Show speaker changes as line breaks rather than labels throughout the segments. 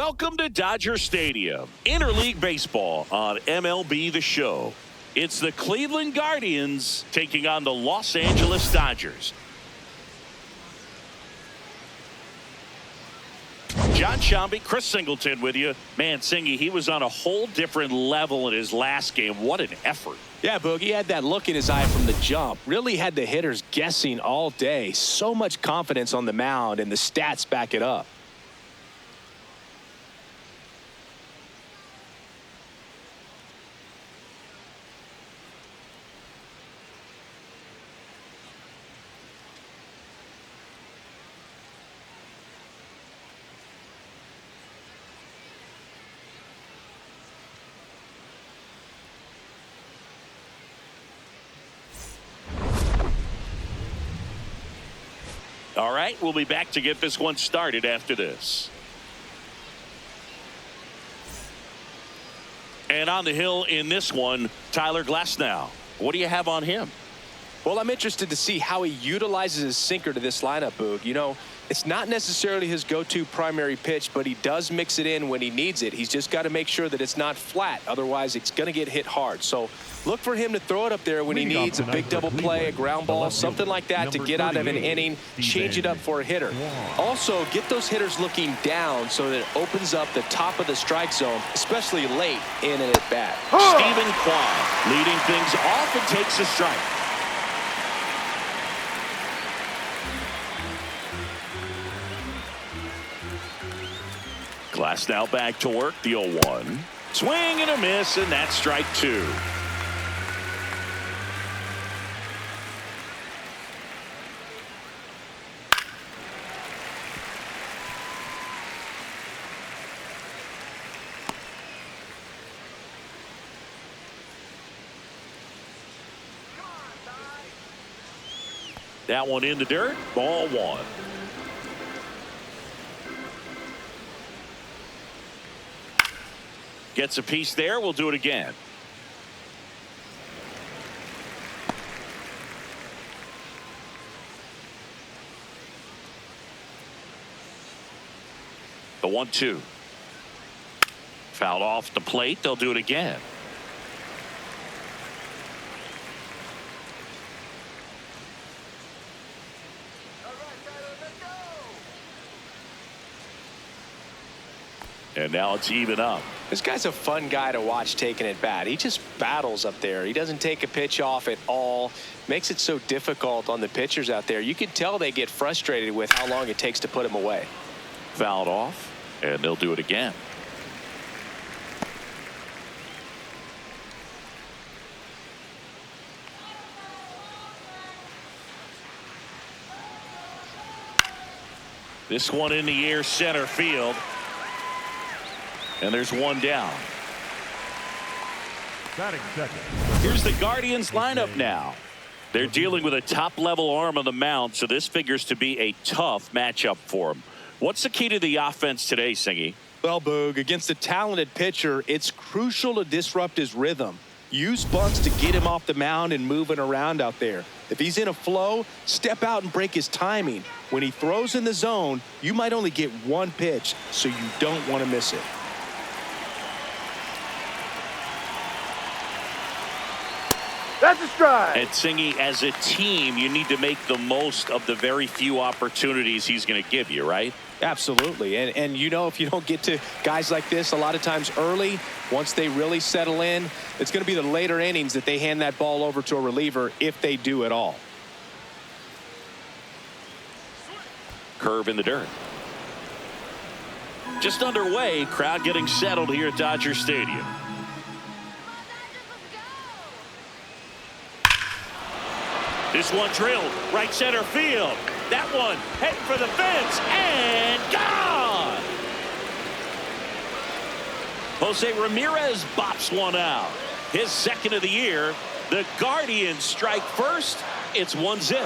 Welcome to Dodger Stadium, interleague baseball on MLB The Show. It's the Cleveland Guardians taking on the Los Angeles Dodgers. John Shambi, Chris Singleton with you. Man, Singy, he was on a whole different level in his last game. What an effort.
Yeah, Boog, he had that look in his eye from the jump. Really had the hitters guessing all day. So much confidence on the mound, and the stats back it up.
All right, we'll be back to get this one started after this. And on the hill in this one, Tyler Glasnow. What do you have on him?
Well, I'm interested to see how he utilizes his sinker to this lineup, Boog. You know, it's not necessarily his go-to primary pitch, but he does mix it in when he needs it. He's just got to make sure that it's not flat. Otherwise, it's going to get hit hard. So look for him to throw it up there when he needs a big double play, a ground ball, something like that to get out of an inning, change it up for a hitter. Also, get those hitters looking down so that it opens up the top of the strike zone, especially late in an at-bat.
Stephen Kwan leading things off and takes a strike. Glasnow back to work, the 0-1. Swing and a miss, and that's strike two. That one in the dirt, ball one. Gets a piece there. We'll do it again. The 1-2. Fouled off the plate. They'll do it again. And now it's even up.
This guy's a fun guy to watch taking at bat. He just battles up there. He doesn't take a pitch off at all. Makes it so difficult on the pitchers out there. You can tell they get frustrated with how long it takes to put him away.
Fouled off, and they'll do it again. This one in the air, center field. And there's one down. Here's the Guardians lineup now. They're dealing with a top-level arm on the mound, so this figures to be a tough matchup for them. What's the key to the offense today, Singy?
Well, Boog, against a talented pitcher, it's crucial to disrupt his rhythm. Use bunts to get him off the mound and moving around out there. If he's in a flow, step out and break his timing. When he throws in the zone, you might only get one pitch, so you don't want to miss it.
That's a strike.
And Singy, as a team, you need to make the most of the very few opportunities he's going to give you, right?
Absolutely. And you know, if you don't get to guys like this a lot of times early, once they really settle in, it's going to be the later innings that they hand that ball over to a reliever, if they do at all.
Curve in the dirt. Just underway, crowd getting settled here at Dodger Stadium. This one drilled right center field. That one heading for the fence and gone. Jose Ramirez bops one out. His second of the year. The Guardians strike first. It's 1-0.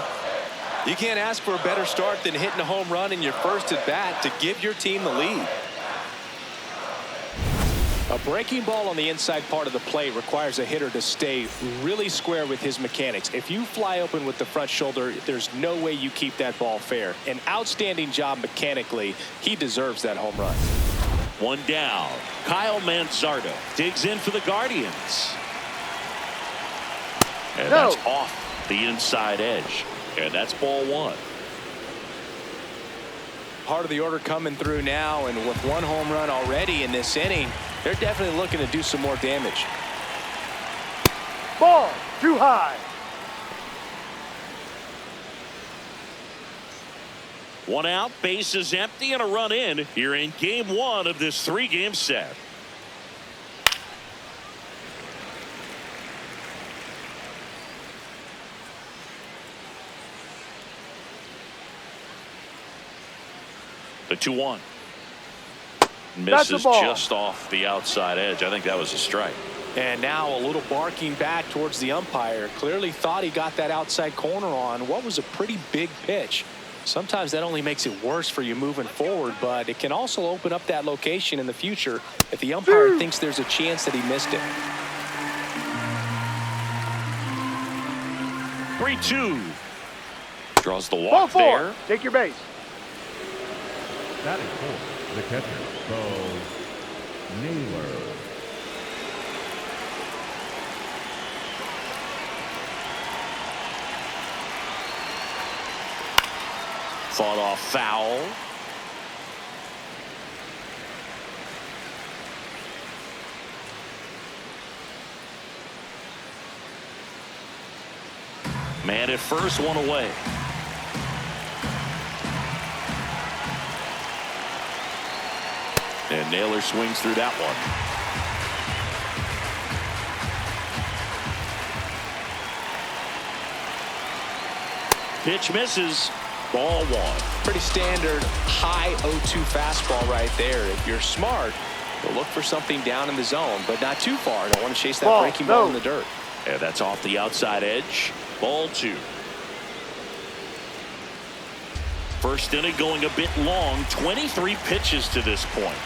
You can't ask for a better start than hitting a home run in your first at bat to give your team the lead. A breaking ball on the inside part of the plate requires a hitter to stay really square with his mechanics. If you fly open with the front shoulder, there's no way you keep that ball fair. An outstanding job mechanically. He deserves that home run.
One down. Kyle Manzardo digs in for the Guardians. And that's off the inside edge. And that's ball one.
Part of the order coming through now, and with one home run already in this inning, they're definitely looking to do some more damage.
Ball too high.
One out, bases empty, and a run in here in game one of this 3-game set. The 2-1. Misses just off the outside edge. I think that was a strike.
And now a little barking back towards the umpire. Clearly thought he got that outside corner on what was a pretty big pitch. Sometimes that only makes it worse for you moving forward, but it can also open up that location in the future if the umpire thinks there's a chance that he missed it.
3-2. Draws the walk there.
Take your base.
Batting fourth, the catcher, Bo Naylor.
Fought off foul. Man at first, one away. And Naylor swings through that one. Pitch misses. Ball one.
Pretty standard high 0-2 fastball right there. If you're smart, you'll look for something down in the zone, but not too far. Don't want to chase that breaking ball in the dirt.
And that's off the outside edge. Ball two. First inning going a bit long. 23 pitches to this point.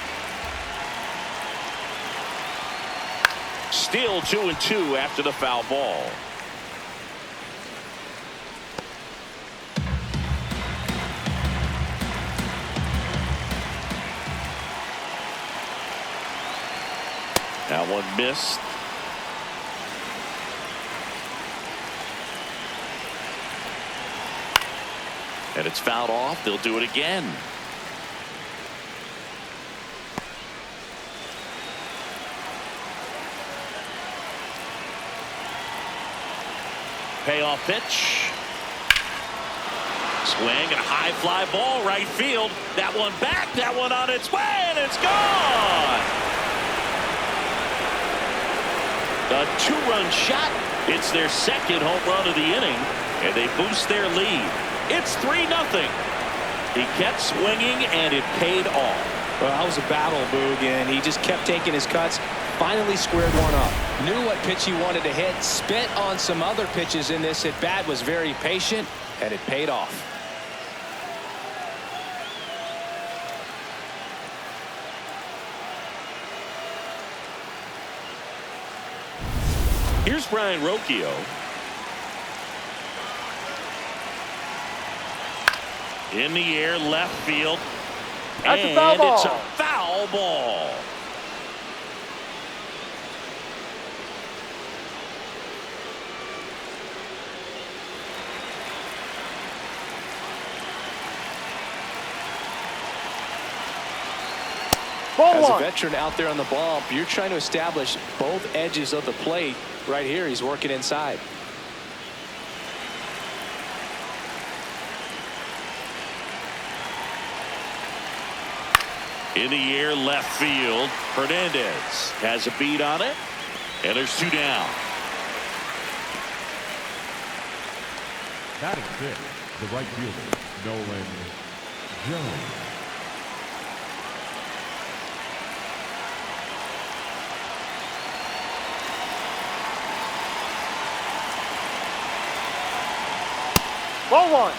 Still 2-2 after the foul ball. That one missed. And it's fouled off. They'll do it again. Payoff pitch. Swing and a high fly ball right field. That one back. That one on its way, and it's gone. A 2-run shot. It's their second home run of the inning, and they boost their lead. It's 3-0. He kept swinging, and it paid off.
Well, that was a battle, Boog, and he just kept taking his cuts. Finally squared one up. Knew what pitch he wanted to hit. Spent on some other pitches in this at bat. Was very patient, and it paid off.
Here's Brian Rocchio. In the air, left field.
That's
and
a foul ball.
It's a foul ball.
As a veteran out there on the ball, you're trying to establish both edges of the plate. Right here, he's working inside.
In the air, left field. Hernandez has a beat on it. And there's 2 down.
Batting fifth, the right fielder, Nolan Jones.
Ball one.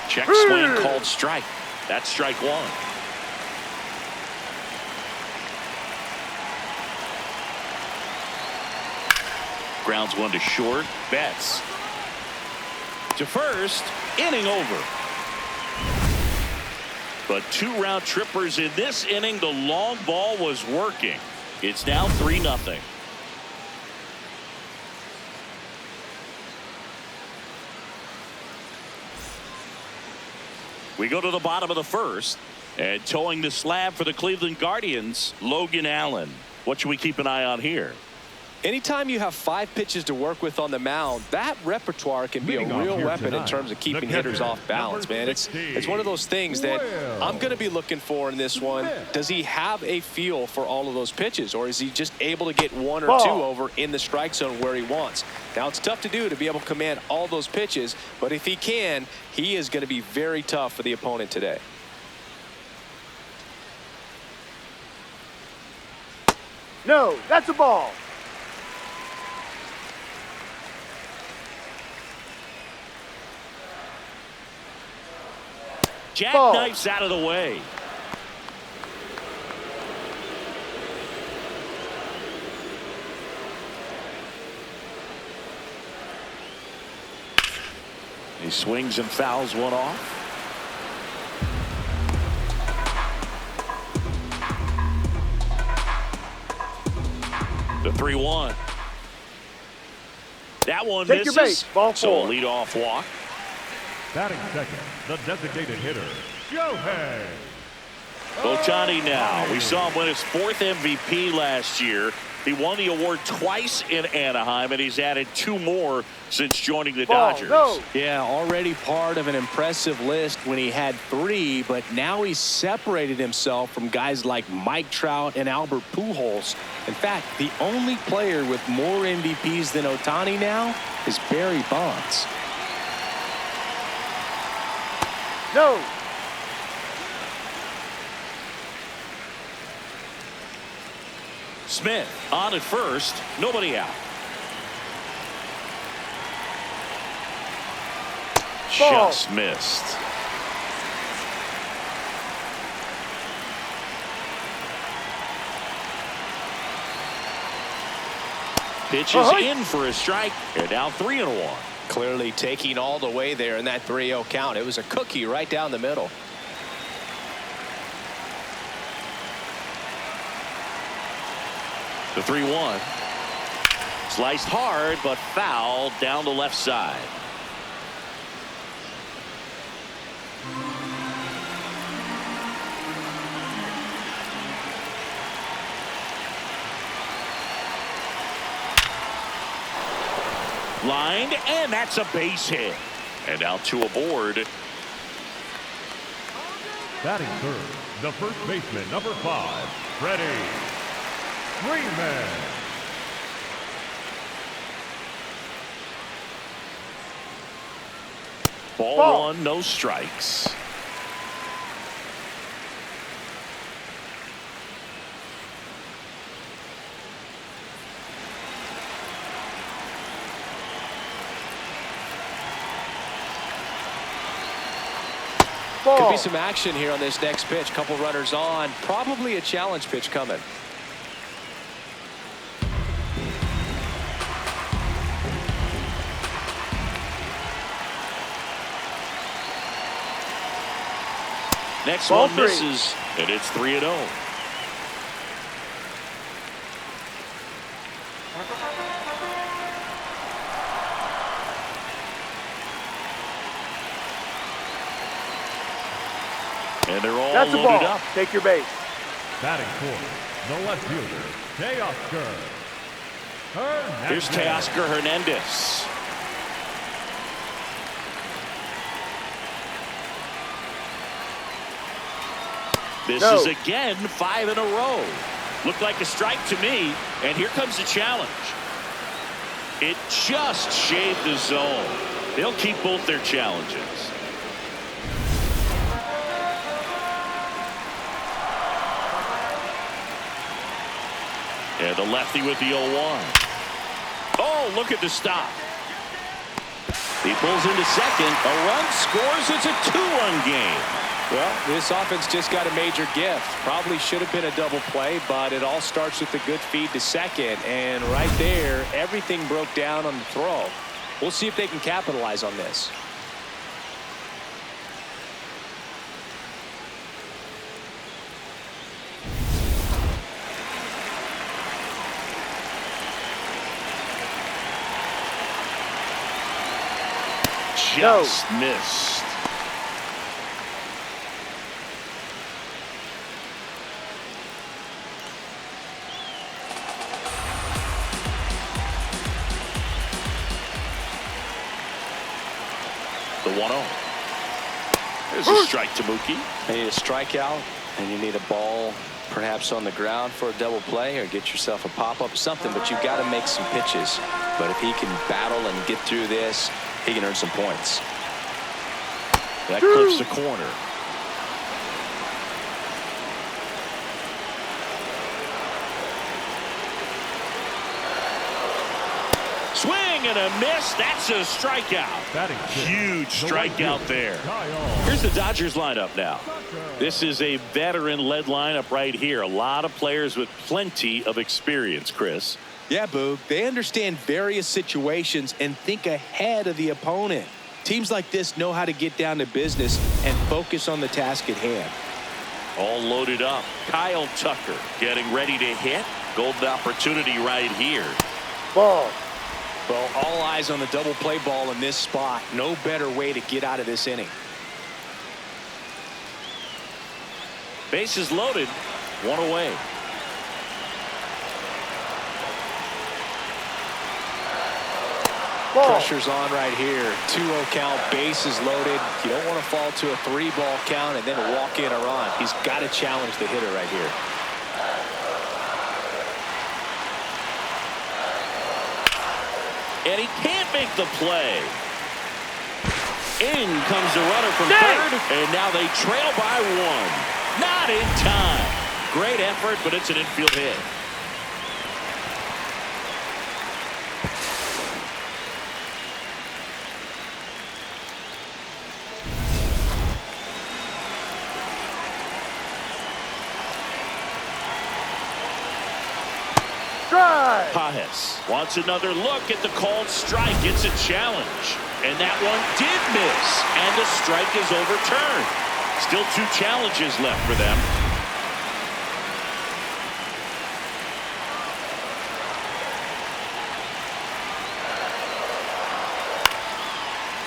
Check swing called strike. That's strike one. Grounds one to short. Betts to first, inning over. But 2 round trippers in this inning. The long ball was working. It's now 3-0. We go to the bottom of the first, and towing the slab for the Cleveland Guardians, Logan Allen. What should we keep an eye on here?
Anytime you have 5 pitches to work with on the mound, that repertoire can be a real weapon in terms of keeping hitters off balance, man. It's one of those things that I'm going to be looking for in this one. Does he have a feel for all of those pitches, or is he just able to get 1 or 2 over in the strike zone where he wants? Now, it's tough to do to be able to command all those pitches, but if he can, he is going to be very tough for the opponent today.
No, that's a ball.
Jackknifes out of the way. He swings and fouls one off. The 3-1. That one
Take
misses.
your base. Ball
so a
4.
leadoff walk.
Batting second, the designated hitter, Shohei
Ohtani now. We saw him win his 4th MVP last year. He won the award twice in Anaheim, and he's added 2 more since joining the Dodgers.
No.
Yeah, already part of an impressive list when he had 3, but now he's separated himself from guys like Mike Trout and Albert Pujols. In fact, the only player with more MVPs than Ohtani now is Barry Bonds.
No.
Smith on at first, nobody out.
Ball.
Just missed. Pitches in for a strike. They're down 3-1.
Clearly taking all the way there in that 3-0 count. It was a cookie right down the middle.
The 3-1. Sliced hard, but foul down the left side. Lined, and that's a base hit. And now 2 aboard.
Batting third, the first baseman, number 5, Freddie Freeman.
Ball 1, no strikes.
Could be some action here on this next pitch. Couple runners on. Probably a challenge pitch coming.
Next
Ball
one
3.
misses, and it's 3-0. And they're all
That's a
loaded
ball.
up.
Take your base.
Batting fourth, the left fielder, Teoscar Hernandez.
Here's Teoscar Hernandez. This is again 5 in a row. Looked like a strike to me, and here comes the challenge. It just shaved the zone. They'll keep both their challenges. And the lefty with the 0-1. Oh, look at the stop. He pulls into second. A run scores. It's a 2-run game.
Well, this offense just got a major gift. Probably should have been a double play, but it all starts with a good feed to second. And right there, everything broke down on the throw. We'll see if they can capitalize on this.
Just missed. The 1-0. There's a strike to Mookie.
You need a strikeout, and you need a ball perhaps on the ground for a double play, or get yourself a pop-up, something, but you've got to make some pitches. But if he can battle and get through this, he can earn some points.
That clips the corner. Swing and a miss. That's a strikeout.
Batting fifth,
Huge
the right
strikeout
fielder,
there.
Kyle
Here's the Dodgers lineup now. This is a veteran-led lineup right here. A lot of players with plenty of experience, Chris.
Yeah, Boog. They understand various situations and think ahead of the opponent. Teams like this know how to get down to business and focus on the task at hand.
All loaded up. Kyle Tucker getting ready to hit. Golden opportunity right here.
Ball.
Well, all eyes on the double play ball in this spot. No better way to get out of this inning.
Bases loaded. One away.
Ball.
Pressure's on right here. 2-0 count, bases loaded. You don't want to fall to a 3-ball count and then walk in or on. He's got to challenge the hitter right here.
And he can't make the play. In comes the runner from third, and now they trail by one. Not in time. Great effort, but it's an infield hit.
Strike.
Pajes wants another look at the called strike. It's a challenge. And that one did miss. And the strike is overturned. Still 2 challenges left for them.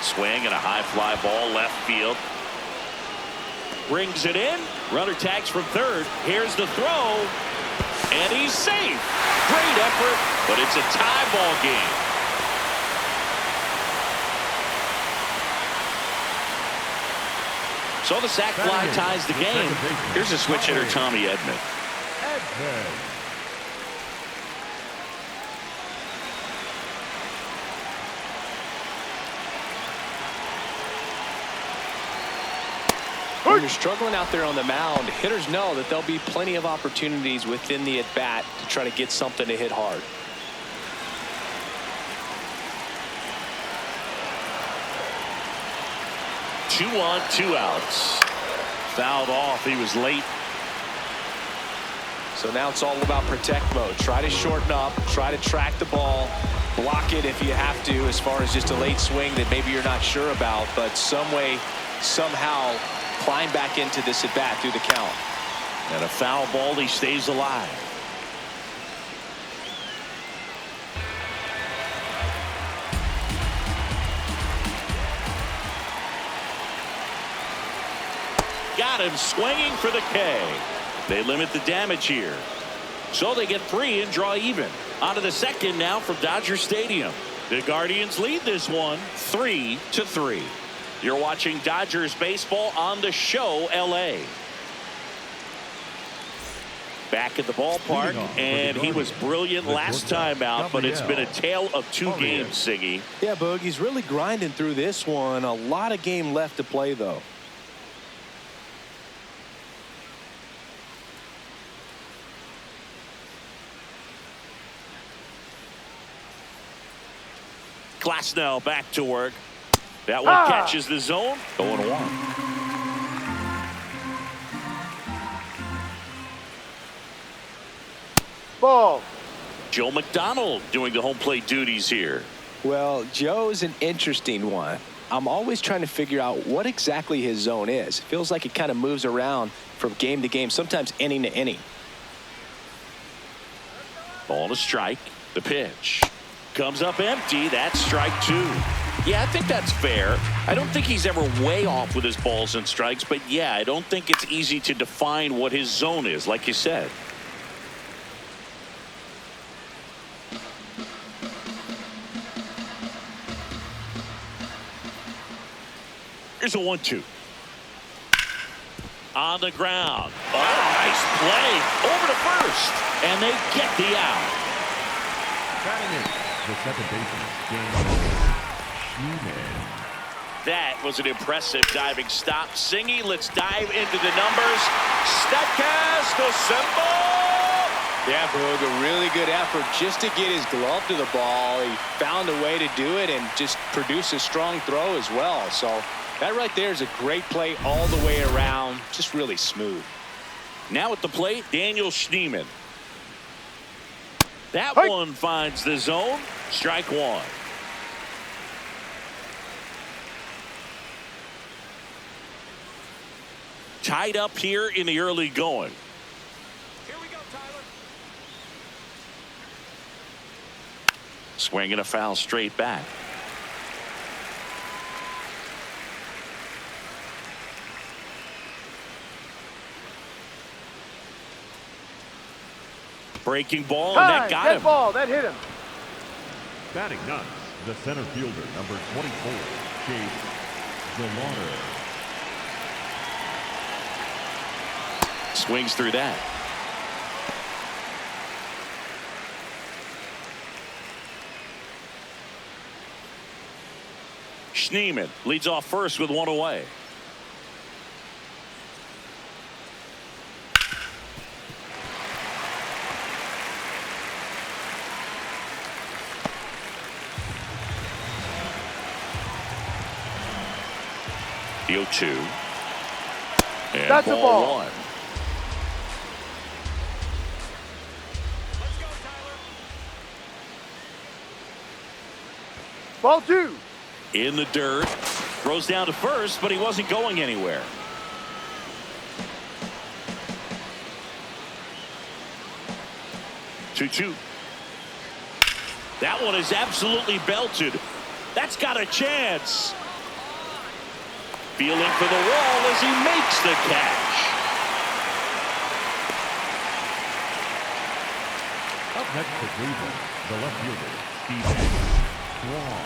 Swing and a high fly ball left field. Brings it in. Runner tags from third. Here's the throw. And he's safe. Great effort, but it's a tie ball game. So the sac fly ties the game. Here's a switch hitter, Tommy Edman.
When you're struggling out there on the mound, hitters know that there'll be plenty of opportunities within the at-bat to try to get something to hit hard.
Two on, 2 outs. Fouled off. He was late.
So now it's all about protect mode. Try to shorten up, try to track the ball, block it if you have to, as far as just a late swing that maybe you're not sure about, but some way, somehow climb back into this at bat through the count.
And a foul ball, he stays alive. Got him swinging for the K. They limit the damage here. So they get 3 and draw even. On to the second now from Dodger Stadium. The Guardians lead this one 3-3. You're watching Dodgers baseball on the show LA. Back at the ballpark, and he was brilliant last time out, but it's been a tale of 2 games, Siggy.
Yeah, Boog, he's really grinding through this one. A lot of game left to play, though.
Glasnow back to work. That one catches the zone. 0-1.
Ball.
Joe McDonald doing the home plate duties here.
Well, Joe's an interesting one. I'm always trying to figure out what exactly his zone is. It feels like it kind of moves around from game to game, sometimes inning to inning.
Ball to strike. The pitch comes up empty. That's strike 2. Yeah, I think that's fair. I don't think he's ever way off with his balls and strikes, but yeah, I don't think it's easy to define what his zone is, like you said. Here's a 1-2. On the ground. Oh, nice play. Over to first. And they get the out.
Batting in, the second baseman, Schneeman.
That was an impressive diving stop. Singy, let's dive into the numbers. Statcast assemble.
Yeah, Boog, a really good effort just to get his glove to the ball. He found a way to do it and just produce a strong throw as well. So that right there is a great play all the way around. Just really smooth.
Now at the plate, Daniel Schneeman. That one finds the zone. Strike one. Tied up here in the early going.
Here we go, Tyler.
Swinging a foul straight back. Breaking ball, and that got him.
Ball, that hit him.
Batting ninth, the center fielder, number 24, Chase Delauder.
Swings through that. Schneeman leads off first with one away. The 0-2. And
that's a ball.
One.
Let's go, Tyler.
Ball two.
In the dirt. Throws down to first, but he wasn't going anywhere. Two. That one is absolutely belted. That's got a chance. Feeling for the wall as he makes the catch.
Up next for Cleveland, the left fielder, Steve Strong.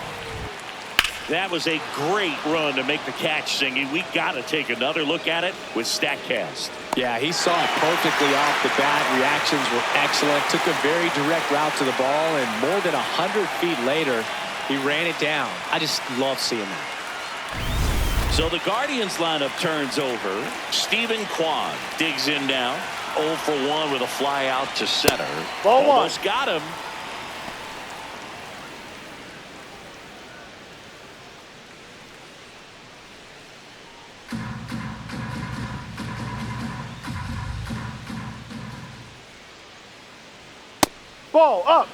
That was a great run to make the catch, Singy. We got to take another look at it with StatCast.
Yeah, he saw it perfectly off the bat. Reactions were excellent. Took a very direct route to the ball, and more than 100 feet later, he ran it down. I just love seeing that.
So the Guardians lineup turns over. Stephen Kwan digs in now. 0 for 1 with a fly out to center.
Ball
Almost
one.
got him.
Ball up.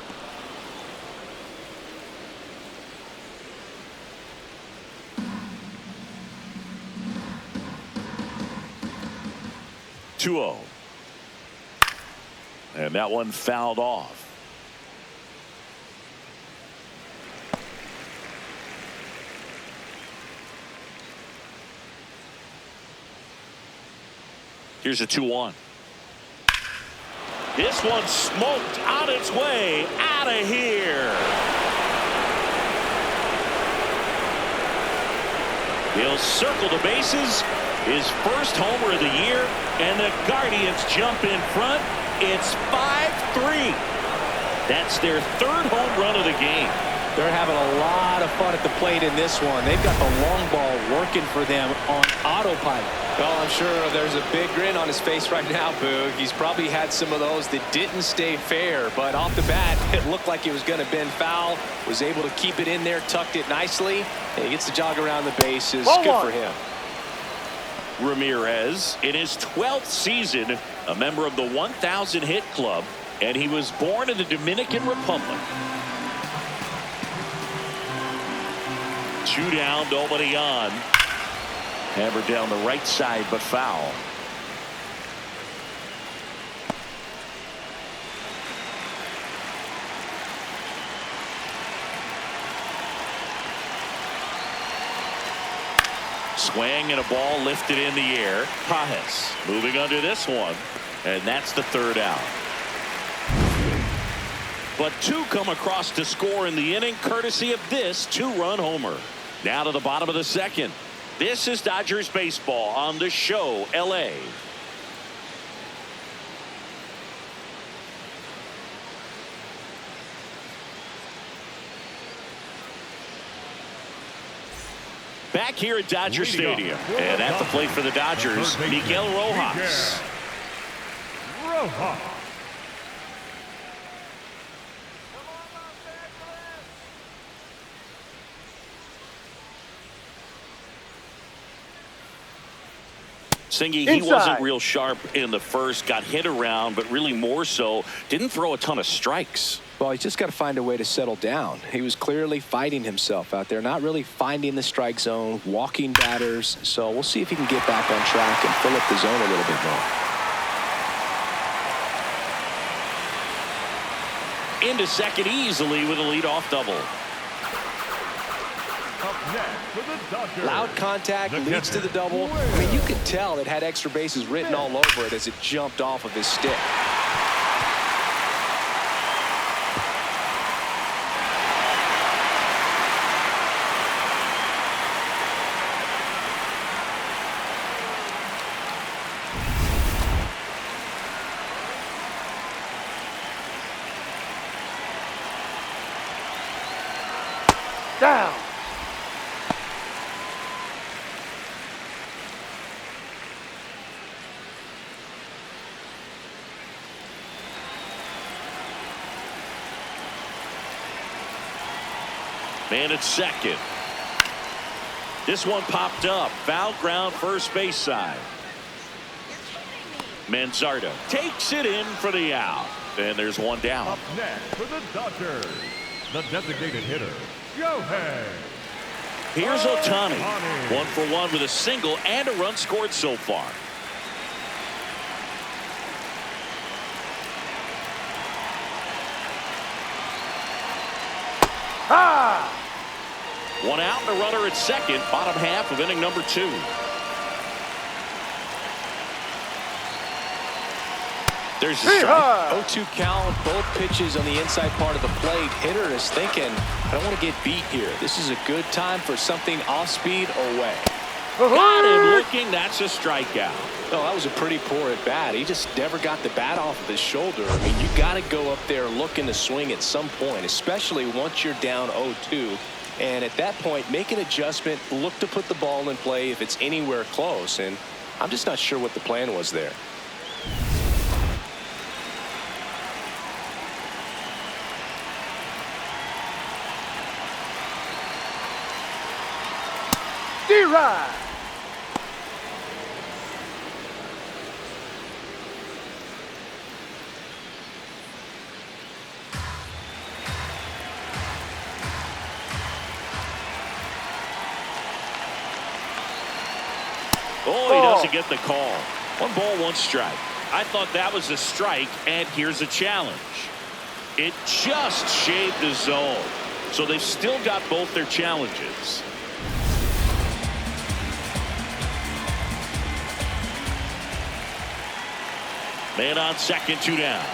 Two-0. And that one fouled off. Here's a 2-1. This one smoked on its way out of here. He'll circle the bases. His first homer of the year, and the Guardians jump in front. It's 5-3. That's their third home run of the game.
They're having a lot of fun at the plate in this one. They've got the long ball working for them on autopilot. Well, I'm sure there's a big grin on his face right now, Boog. He's probably had some of those that didn't stay fair, but off the bat, it looked like it was going to bend foul. Was able to keep it in there, tucked it nicely, and he gets the jog around the bases. Good for him.
Ramirez in his 12th season, a member of the 1,000 hit club, and he was born in the Dominican Republic. 2 down, nobody on. Hammered down the right side, but foul. Swing and a ball lifted in the air. Pajes moving under this one, and that's the third out. But two come across to score in the inning, courtesy of this two-run homer. Now to the bottom of the second. This is Dodgers baseball on the show, L.A. Back here at Dodger Stadium, and at the plate for the Dodgers, Miguel Rojas. Singy, he wasn't real sharp in the first, got hit around, but really more so, didn't throw a ton of strikes.
Well, he's just got to find a way to settle down. He was clearly fighting himself out there, not really finding the strike zone, walking batters. So we'll see if he can get back on track and fill up the zone a little bit more.
Into second easily with a leadoff double.
Up next for the Dodgers.
Loud contact leads to the double. I mean, you could tell it had extra bases written all over it as it jumped off of his stick.
Down.
Man at second. This one popped up. Foul ground first base side. Manzardo takes it in for the out. And there's one down.
Up next for the Dodgers, the designated hitter, Yohei.
Here's Ohtani. 1 for 1 with a single and a run scored so far.
Ha!
One out and a runner at second. Bottom half of inning number 2. There's a strike.
0-2 count, both pitches on the inside part of the plate. Hitter is thinking, I don't want to get beat here. This is a good time for something off speed or way.
Got him looking. That's a strikeout.
No, that was a pretty poor at bat. He just never got the bat off of his shoulder. I mean, you got to go up there looking to swing at some point, especially once you're down 0-2. And at that point, make an adjustment, look to put the ball in play if it's anywhere close. And I'm just not sure what the plan was there.
D-Ride.
Oh, he doesn't get the call. 1 ball, 1 strike. I thought that was a strike, and here's a challenge. It just shaved the zone. So they've still got both their challenges. Man on second, 2 down.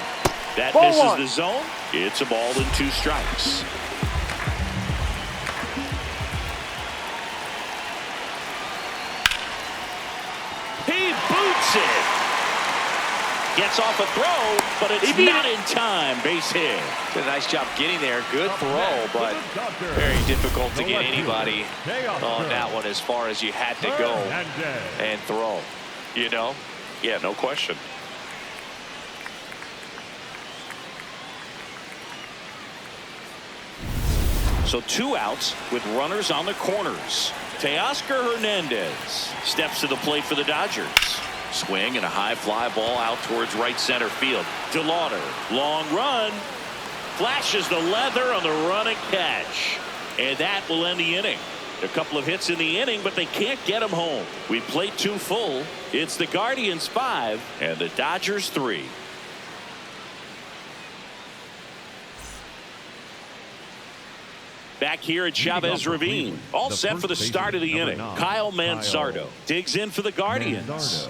That
Ball
misses
1.
the zone. It's a ball and 2 strikes. He boots it. Gets off a throw, but it's not in time. Base hit.
Did a nice job getting there. Good throw, but very difficult to get anybody on that one as far as you had to go and throw. You know? Yeah, no question.
So 2 outs with runners on the corners. Teoscar Hernandez steps to the plate for the Dodgers. Swing and a high fly ball out towards right center field. DeLauder, long run. Flashes the leather on the run and catch. And that will end the inning. A couple of hits in the inning, but they can't get him home. We played 2 full. It's the Guardians 5 and the Dodgers 3. Back here at Chavez Ravine. All set for the start of the inning. Kyle Manzardo digs in for the Guardians.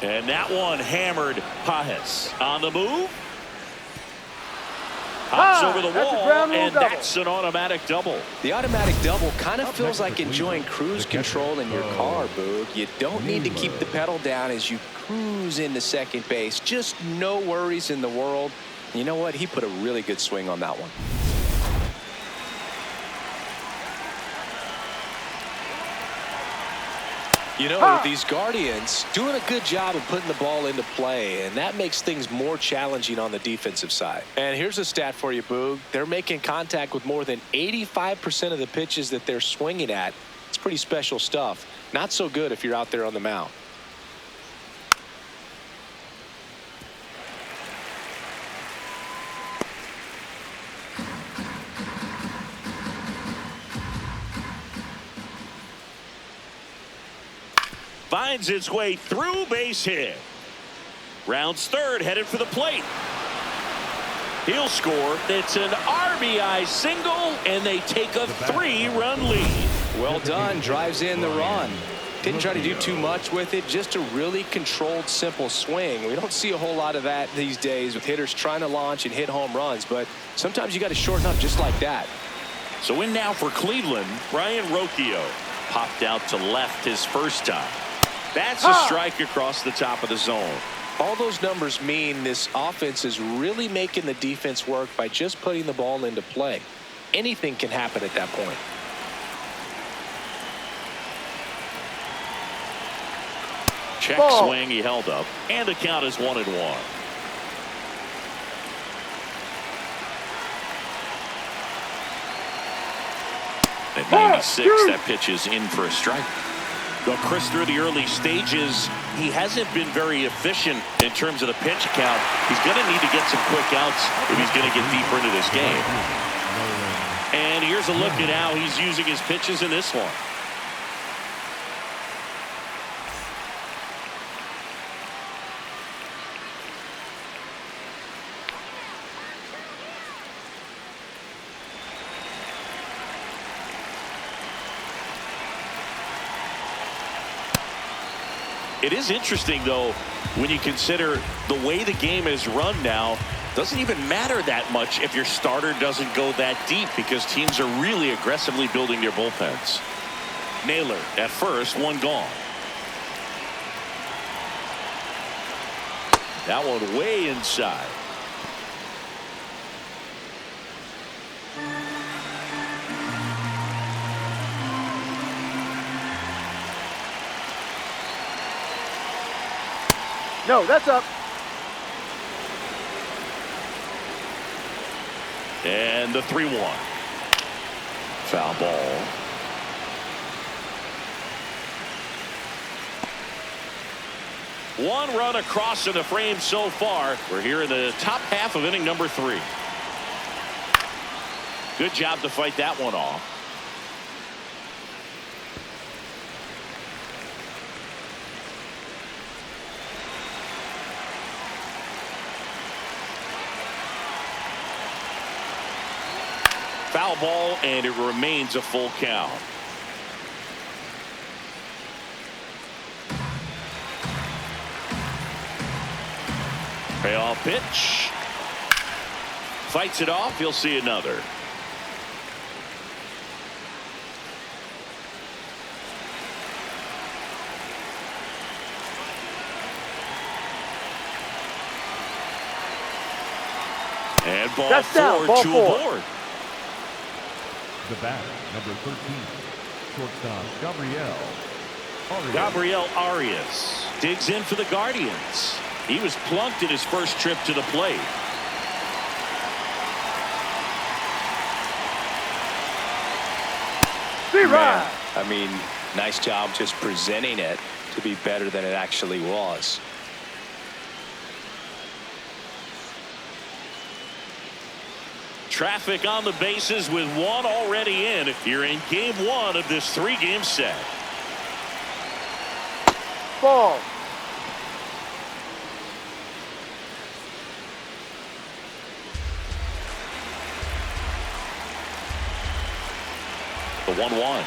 And that one hammered Pajes. On the move. Hops over the wall, and that's an automatic double.
The automatic double kind of feels like enjoying cruise control in your car, Boog. You don't need to keep the pedal down as you cruise into second base. Just no worries in the world. You know what? He put a really good swing on that one. You know, these Guardians doing a good job of putting the ball into play, and that makes things more challenging on the defensive side. And here's a stat for you, Boog. They're making contact with more than 85% of the pitches that they're swinging at. It's pretty special stuff. Not so good if you're out there on the mound.
Finds its way through, base hit. Rounds third, headed for the plate. He'll score. It's an RBI single, and they take a 3-run lead.
Well done. Drives in the run. Didn't try to do too much with it. Just a really controlled, simple swing. We don't see a whole lot of that these days with hitters trying to launch and hit home runs, but sometimes you got to shorten up just like that.
So in now for Cleveland, Ryan Rocchio. Popped out to left his first time. That's a strike across the top of the zone.
All those numbers mean this offense is really making the defense work by just putting the ball into play. Anything can happen at that point.
Check swing, he held up, and the count is 1-1. At 96, that pitch is in for a strike. Well, Chris, through the early stages, he hasn't been very efficient in terms of the pitch count. He's going to need to get some quick outs if he's going to get deeper into this game. And here's a look at how he's using his pitches in this one. It is interesting, though, when you consider the way the game is run now. Doesn't even matter that much if your starter doesn't go that deep because teams are really aggressively building their bullpens. Naylor at first, one gone. That one way inside.
No, that's up.
And the 3-1. Foul ball. One run across in the frame so far. We're here in the top half of inning number 3. Good job to fight that one off. Foul ball, and it remains a full count. Payoff pitch. Fights it off. He'll see another. And ball
That's
4,
down. Ball
2
4.
aboard.
The batter, number 13, shortstop
Gabriel Arias digs in for the Guardians. He was plunked in his first trip to the plate.
Right.
I mean, nice job just presenting it to be better than it actually was.
Traffic on the bases with one already in. You're in game 1 of this 3-game set.
Ball.
The 1-1.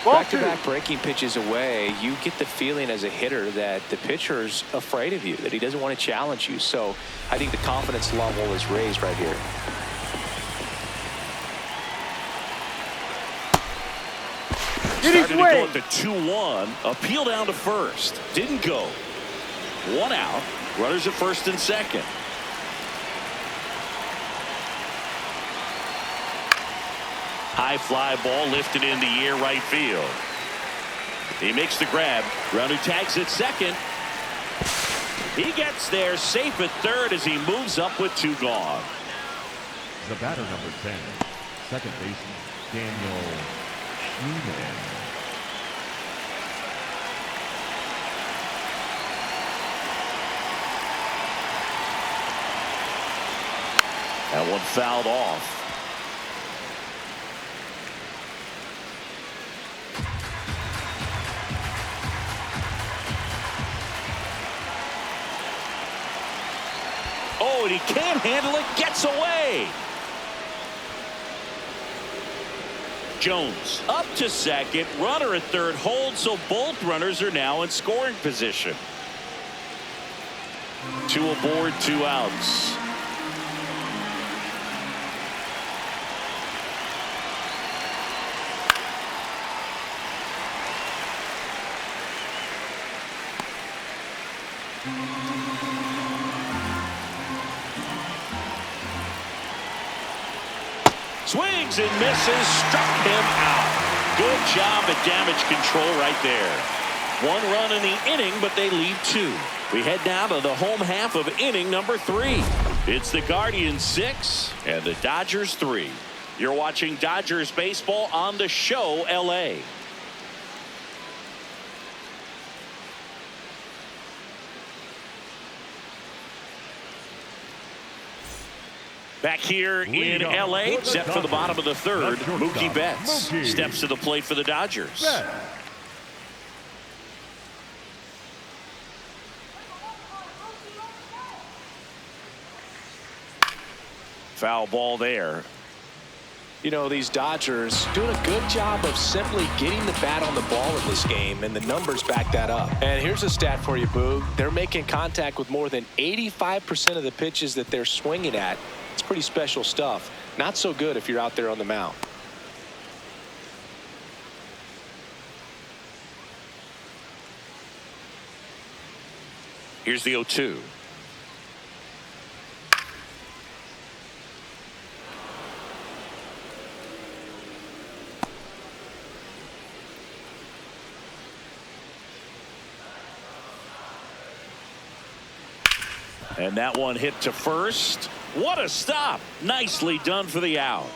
Ball
Back-to-back breaking pitches away, you get the feeling as a hitter that the pitcher's afraid of you, that he doesn't want to challenge you. So I think the confidence level is raised right here.
Did he
Started to go
swing?
at the 2-1. Appeal down to first. Didn't go. 1 out. Runners at first and second. High fly ball lifted in the air right field. He makes the grab. Runner tags at second. He gets there safe at third as he moves up with 2 gone.
The batter, number 10, second baseman, Daniel Schneeman.
That one fouled off. Oh, and he can't handle it. Gets away. Jones up to second. Runner at third holds, so both runners are now in scoring position. 2 aboard, 2 outs. Swings and misses, struck him out. Good job at damage control right there. 1 run in the inning, but they leave 2. We head down to the home half of inning number 3. It's the Guardians 6 and the Dodgers 3. You're watching Dodgers baseball on the show LA. Back here in LA, set for the bottom of the third, Mookie Betts steps to the plate for the Dodgers. Foul ball there.
You know, these Dodgers doing a good job of simply getting the bat on the ball in this game, and the numbers back that up. And here's a stat for you, Boog. They're making contact with more than 85% of the pitches that they're swinging at. It's pretty special stuff. Not so good if you're out there on the mound.
Here's the 0-2. And that one hit to first. What a stop. Nicely done for the out.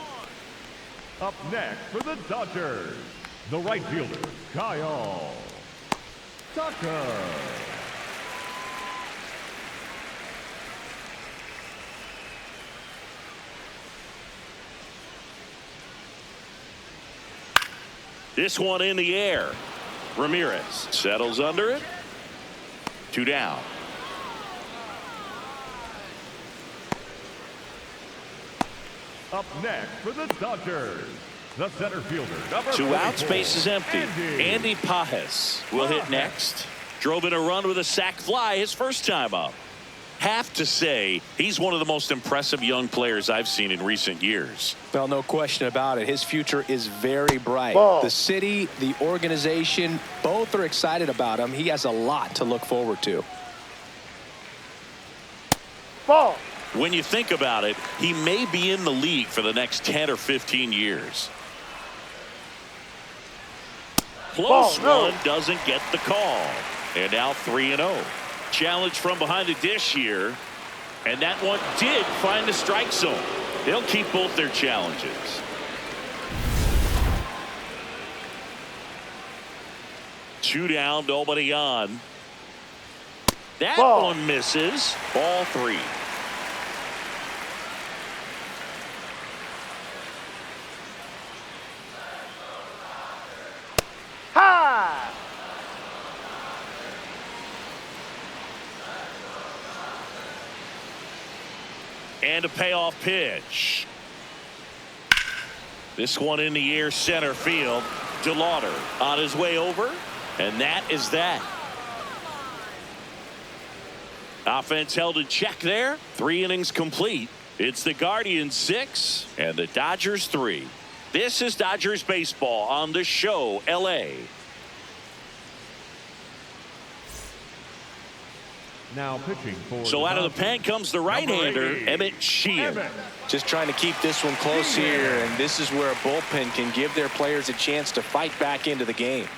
Up next for the Dodgers, the right fielder, Kyle Tucker.
This one in the air. Ramirez settles under it. 2 down.
Up next for the Dodgers, the center fielder, number
2 outs,
44,
base is empty. Andy Pages will hit next. Drove in a run with a sac fly his first time up. Have to say, he's one of the most impressive young players I've seen in recent years.
Well, no question about it. His future is very bright.
Ball.
The city, the organization, both are excited about him. He has a lot to look forward to.
Ball.
When you think about it, he may be in the league for the next 10 or 15 years. Close one doesn't get the call. And now 3-0. Challenge from behind the dish here. And that one did find the strike zone. They'll keep both their challenges. Two down, nobody on. That one misses. Ball 3.
High.
And a payoff pitch. This one in the air center field. DeLauder on his way over, and that is that. Offense held in check there. 3 innings complete. It's the Guardians 6 and the Dodgers 3. This is Dodgers baseball on the show, LA.
Now pitching for
So out of the pen comes the right-hander, Emmett Sheehan.
Just trying to keep this one close here, and this is where a bullpen can give their players a chance to fight back into the game.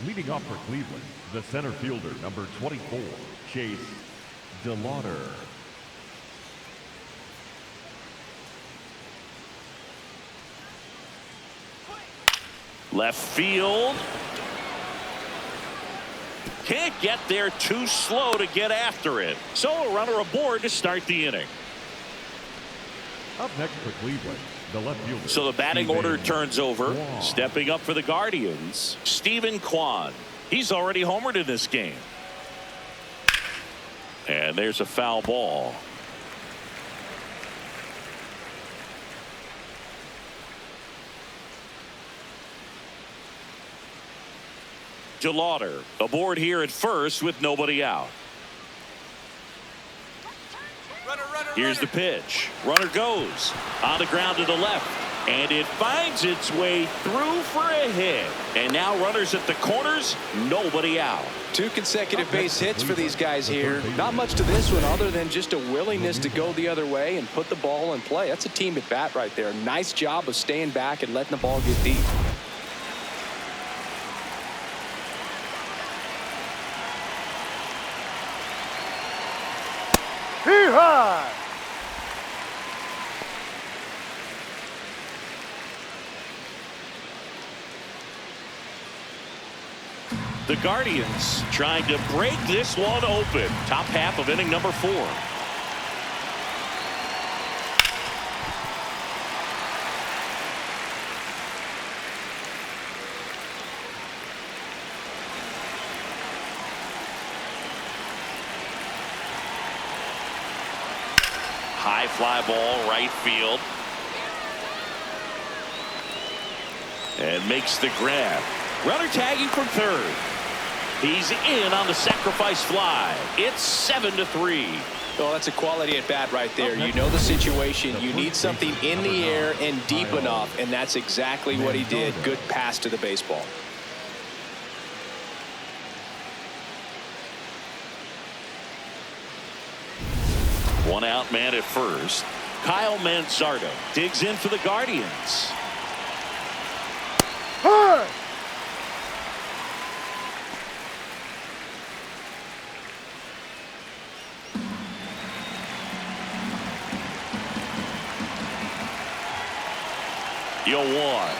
Leading off for Cleveland, the center fielder, number 24, Chase DeLauder.
Left field. Can't get there, too slow to get after it. So a runner aboard to start the inning.
Up next for Cleveland, the left fielder.
So the batting order turns over.
Kwan.
Stepping up for the Guardians, Stephen Kwan. He's already homered in this game. And there's a foul ball. DeLauder aboard here at first with nobody out. Here's the pitch. Runner goes on the ground to the left, and it finds its way through for a hit. And now runners at the corners, nobody out.
2 consecutive base hits for these guys here. Not much to this one other than just a willingness to go the other way and put the ball in play. That's a team at bat right there. Nice job of staying back and letting the ball get deep.
Hee-haw!
The Guardians trying to break this one open. Top half of inning number 4. High fly ball right field. And makes the grab. Runner tagging from third. He's in on the sacrifice fly. It's 7-3.
Well, that's a quality at bat right there. You know the situation. You need something in the air and deep enough, and that's exactly what he did. Good pass to the baseball.
One out man at first. Kyle Manzardo digs in for the Guardians.
Huh!
You'll one.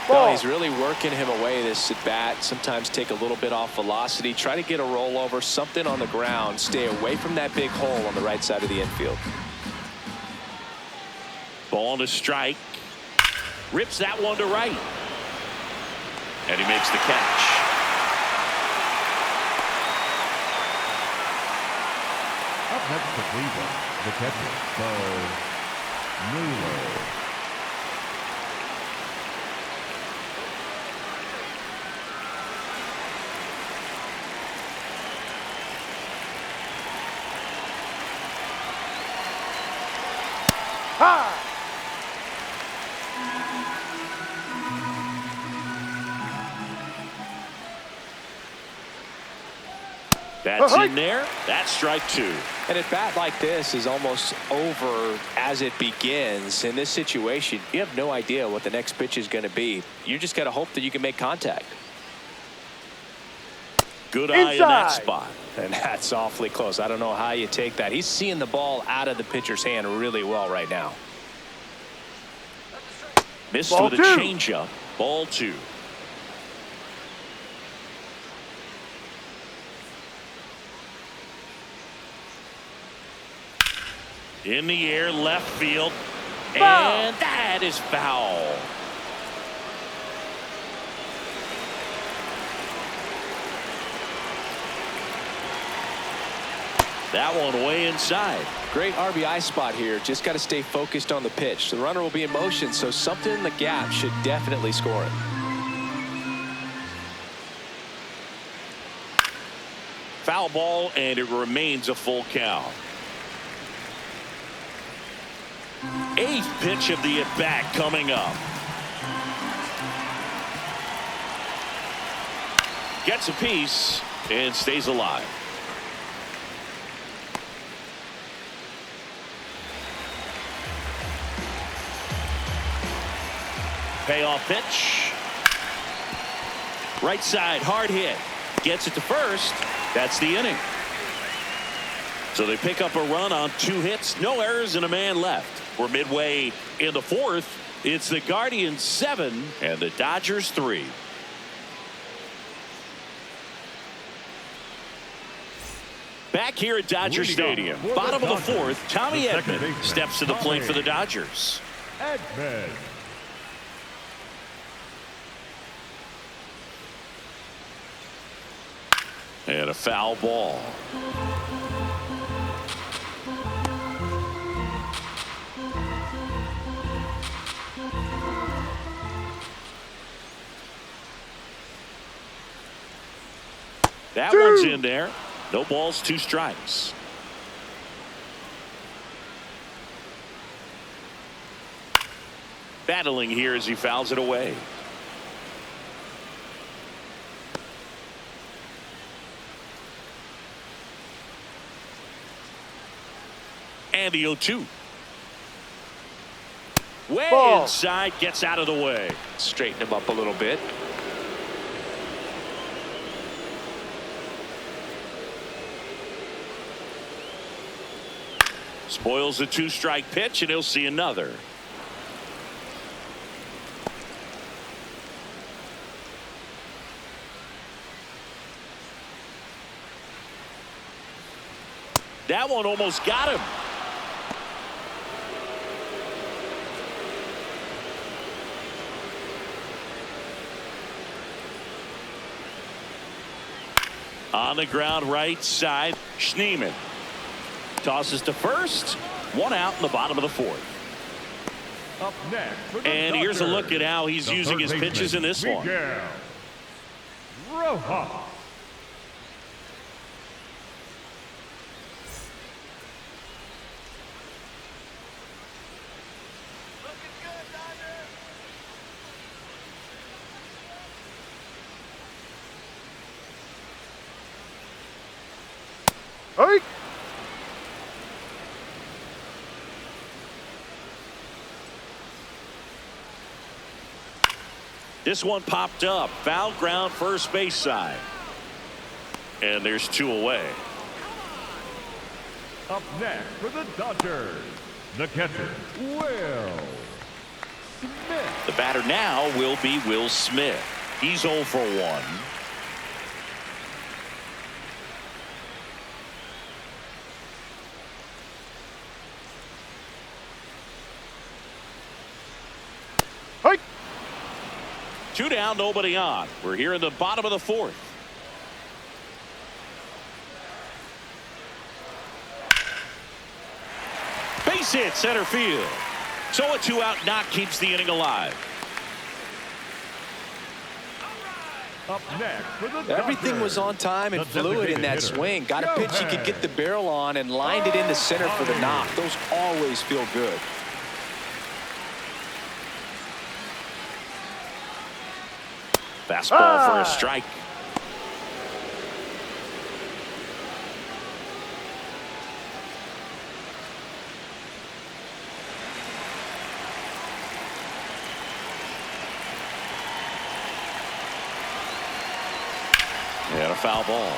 No, he's really working him away this at bat. Sometimes take a little bit off velocity. Try to get a rollover, something on the ground. Stay away from that big hole on the right side of the infield.
Ball to strike. Rips that one to right. And he makes the catch.
Up next for Cleveland, the catcher, Bo Mueller.
Ha!
That's in there. That's strike 2.
And at bat like this is almost over as it begins. In this situation, you have no idea what the next pitch is going to be. You just got to hope that you can make contact.
Good eye in that
Inside.
spot.
And that's awfully close. I don't know how you take that. He's seeing the ball out of the pitcher's hand really well right now.
Missed
Ball
with a
2.
changeup. Ball 2. In the air, left field.
Foul.
And that is foul. That one way inside.
Great RBI spot here. Just got to stay focused on the pitch. The runner will be in motion, so something in the gap should definitely score it.
Foul ball, and it remains a full count. 8th pitch of the at-bat coming up. Gets a piece and stays alive. Payoff pitch. Right side, hard hit. Gets it to first. That's the inning. So they pick up a run on 2 hits, no errors, and a man left. We're midway in the 4th. It's the Guardians 7 and the Dodgers 3. Back here at Dodger Stadium, bottom of the 4th, Tommy Edman steps to the plate for the Dodgers.
Edman.
And a foul ball. That one's in there. No balls, 2 strikes. Battling here as he fouls it away. And the 0-2. Way
Ball.
inside, gets out of the way.
Straighten him up a little bit.
Spoils the 2-strike pitch, and he'll see another. That one almost got him. On the ground, right side, Schneemann tosses to first. 1 out in the bottom of the 4th.
Up next for the
And here's a
Dodgers,
look at how he's
the
using his
third
pitches in
baseman,
this one.
Miguel Rojas.
Hey.
This one popped up. Foul ground, first base side. And there's 2 away.
Up next for the Dodgers, the catcher, Will Smith.
The batter now will be Will Smith. He's 0 for 1.
Hey.
2 down, nobody on. We're here in the bottom of the 4th. Base hit, center field. So a 2-out knock keeps the inning alive.
Up next for the
Everything
Dodgers,
was on time and
the
fluid in that
designated hitter,
swing. Got a pitch he could get the barrel on and lined it into center for the knock. Those always feel good.
Fastball for a strike. And a foul ball.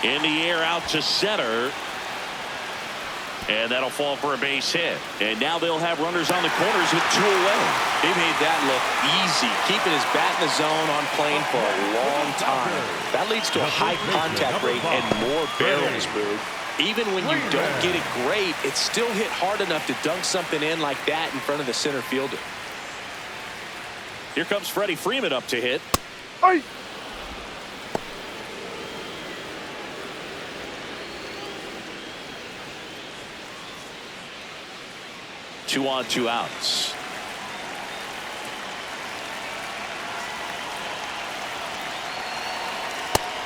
In the air out to center. And that'll fall for a base hit. And now they'll have runners on the corners with 2 away.
They made that look easy, keeping his bat in the zone on plane for a long time. That leads to a high contact rate and more barrels, Boog. Even when you don't get it great, it's still hit hard enough to dunk something in like that in front of the center fielder.
Here comes Freddie Freeman up to hit.
Hey.
2 on, 2 outs.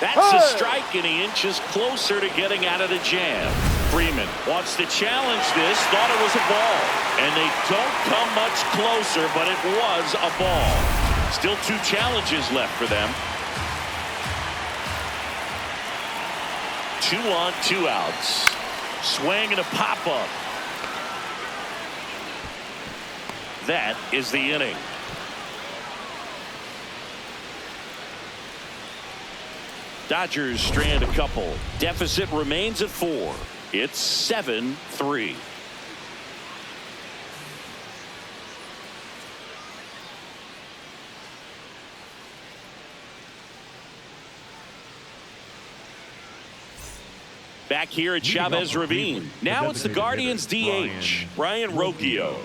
That's a strike, and he inches closer to getting out of the jam. Freeman wants to challenge this, thought it was a ball, and they don't come much closer, but it was a ball. Still 2 challenges left for them. 2 on, 2 outs. Swing and a pop-up. That is the inning. Dodgers strand a couple. Deficit remains at 4. It's 7-3. Back here at Chavez Ravine. Now it's the Guardians DH, Brian Rocchio.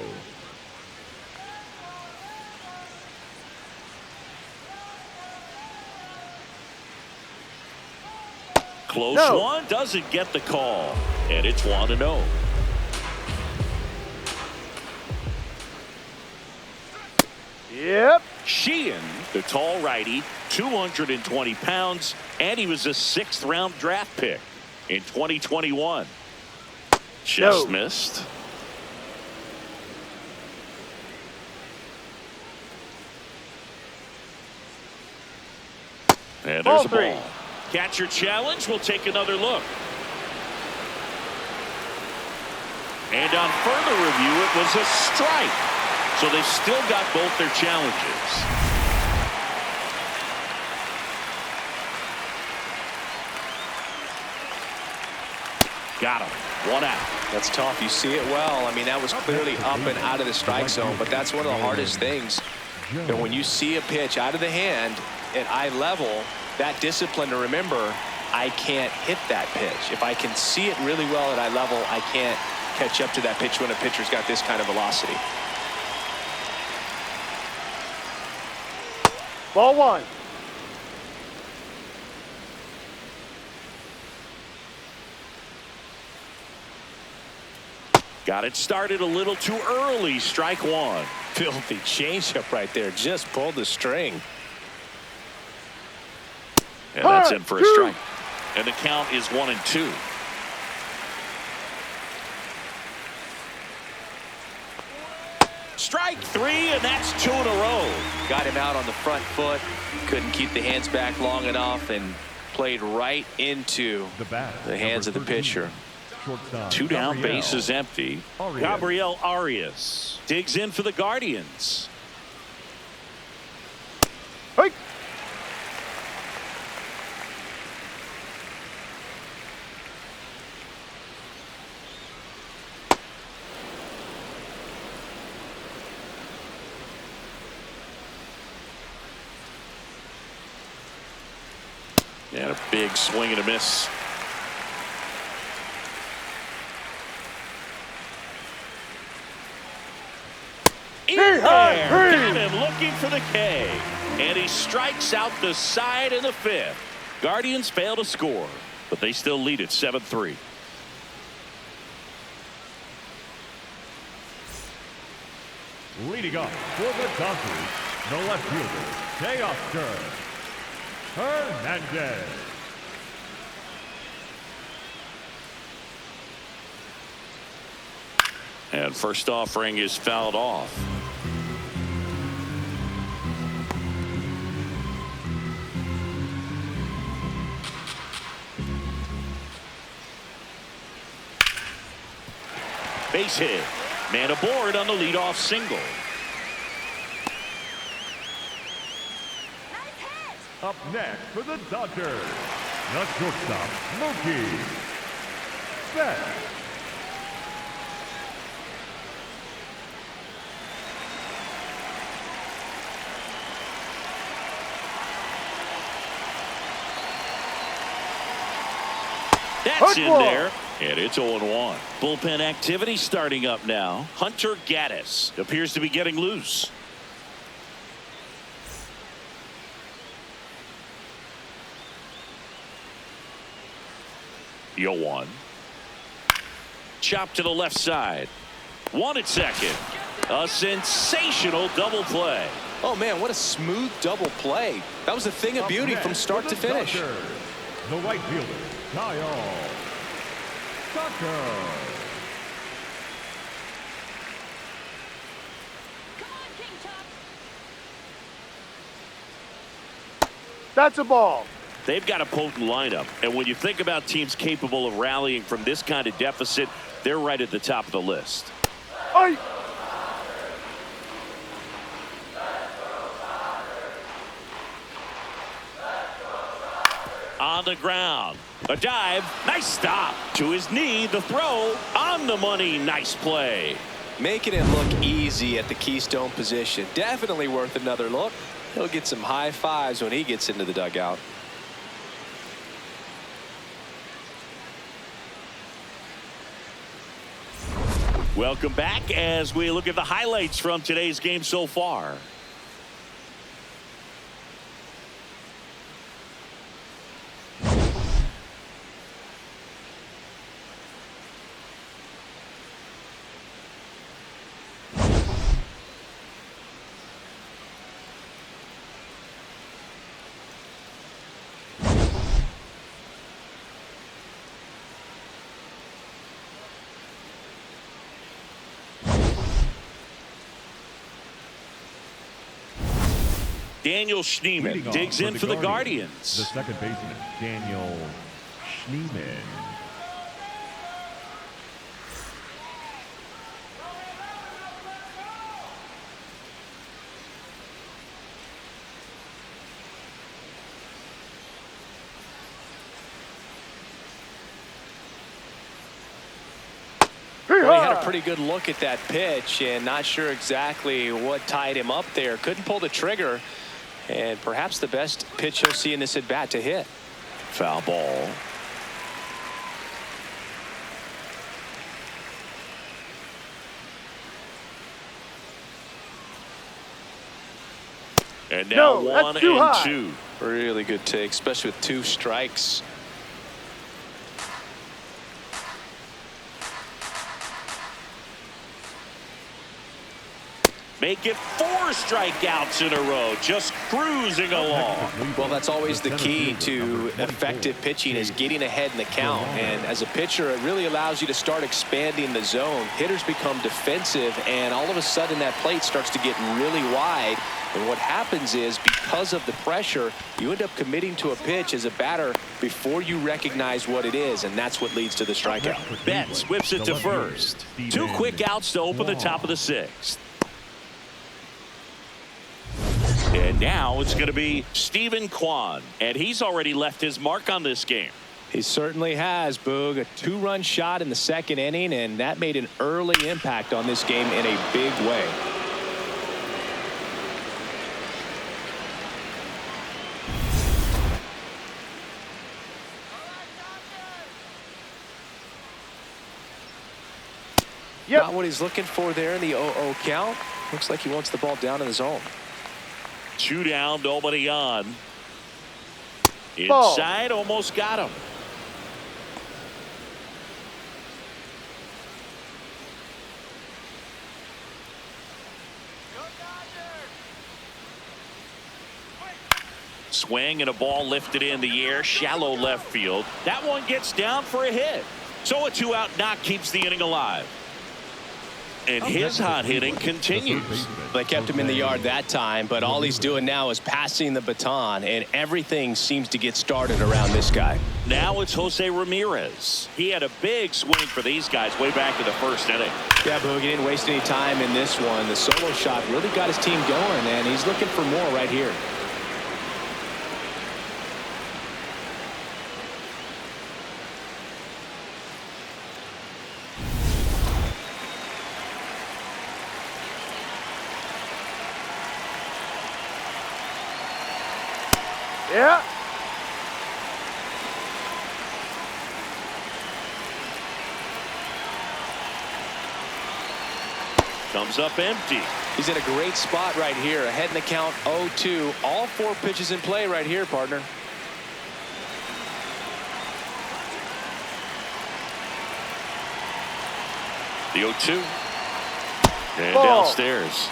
Close one, doesn't get the call, and it's 1-0.
Yep.
Sheehan, the tall righty, 220 pounds, and he was a 6th-round draft pick in 2021. Just missed. And there's a ball. Catcher challenge. We'll take another look. And on further review, it was a strike. So they still got both their challenges. Got him. 1 out.
That's tough. You see it well. I mean, that was clearly up and out of the strike zone, but that's one of the hardest things. And when you see a pitch out of the hand at eye level, that discipline to remember, I can't hit that pitch. If I can see it really well at eye level, I can't catch up to that pitch when a pitcher's got this kind of velocity.
Ball 1.
Got it started a little too early. Strike 1.
Filthy changeup right there. Just pulled the string.
And that's in for a strike. And the count is 1-2. Strike 3, and that's 2 in a row.
Got him out on the front foot. Couldn't keep the hands back long enough and played right into the hands of the pitcher.
2 down, bases empty. Gabriel Arias digs in for the Guardians.
Hey.
And a big swing and a miss. In there, got him looking for the K, and he strikes out the side in the 5th. Guardians fail to score, but they still lead it 7-3.
Leading off for the Dodgers, the left fielder, Teoscar Hernandez.
And first offering is fouled off. Base hit. Man aboard on the leadoff single.
Up next for the Dodgers, the shortstop, Mookie Betts.
That's in there. And it's 0-1. Bullpen activity starting up now. Hunter Gaddis appears to be getting loose. 0-1. Chop to the left side. One at second. A sensational double play.
Oh, man, what a smooth double play. That was a thing of beauty from start to finish.
The right fielder, Kyle Tucker.
That's a ball.
They've got a potent lineup, and when you think about teams capable of rallying from this kind of deficit, they're right at the top of the list.
Oi!
On the ground, a dive, nice stop. To his knee, the throw, on the money, nice play.
Making it look easy at the keystone position. Definitely worth another look. He'll get some high fives when he gets into the dugout.
Welcome back as we look at the highlights from today's game so far. Daniel Schneemann digs in for the Guardians.
The second baseman, Daniel Schneemann.
Well, he had a pretty good look at that pitch and not sure exactly what tied him up there. Couldn't pull the trigger, and perhaps the best pitch he'll see in this at bat to hit.
Foul ball. And now
No, that's
1
too
and
high.
2.
Really good take, especially with 2 strikes.
Make it 4 strikeouts in a row, just cruising along.
Well, that's always the key to effective pitching, is getting ahead in the count. And as a pitcher, it really allows you to start expanding the zone. Hitters become defensive, and all of a sudden that plate starts to get really wide. And what happens is, because of the pressure, you end up committing to a pitch as a batter before you recognize what it is, and that's what leads to the strikeout.
Betts whips it to first. 2 quick outs to open the top of the 6th. And now it's going to be Steven Kwan, and he's already left his mark on this game.
He certainly has, Boog. A 2-run shot in the 2nd inning, and that made an early impact on this game in a big way.
Yep.
Not what he's looking for there in the 0-0 count. Looks like he wants the ball down in the zone.
2 down, nobody on.
Ball.
Inside, almost got him. Swing and a ball lifted in the air, shallow left field. That one gets down for a hit. So a 2-out knock keeps the inning alive. And his hot hitting continues.
They kept him in the yard that time, but all he's doing now is passing the baton, and everything seems to get started around this guy.
Now it's Jose Ramirez. He had a big swing for these guys way back in the 1st inning.
Yeah, Boog, he didn't waste any time in this one. The solo shot really got his team going, and he's looking for more right here.
Yeah.
Comes up empty.
He's in a great spot right here. Ahead in the count 0-2. All 4 pitches in play right here, partner.
The 0-2. And
Ball.
downstairs.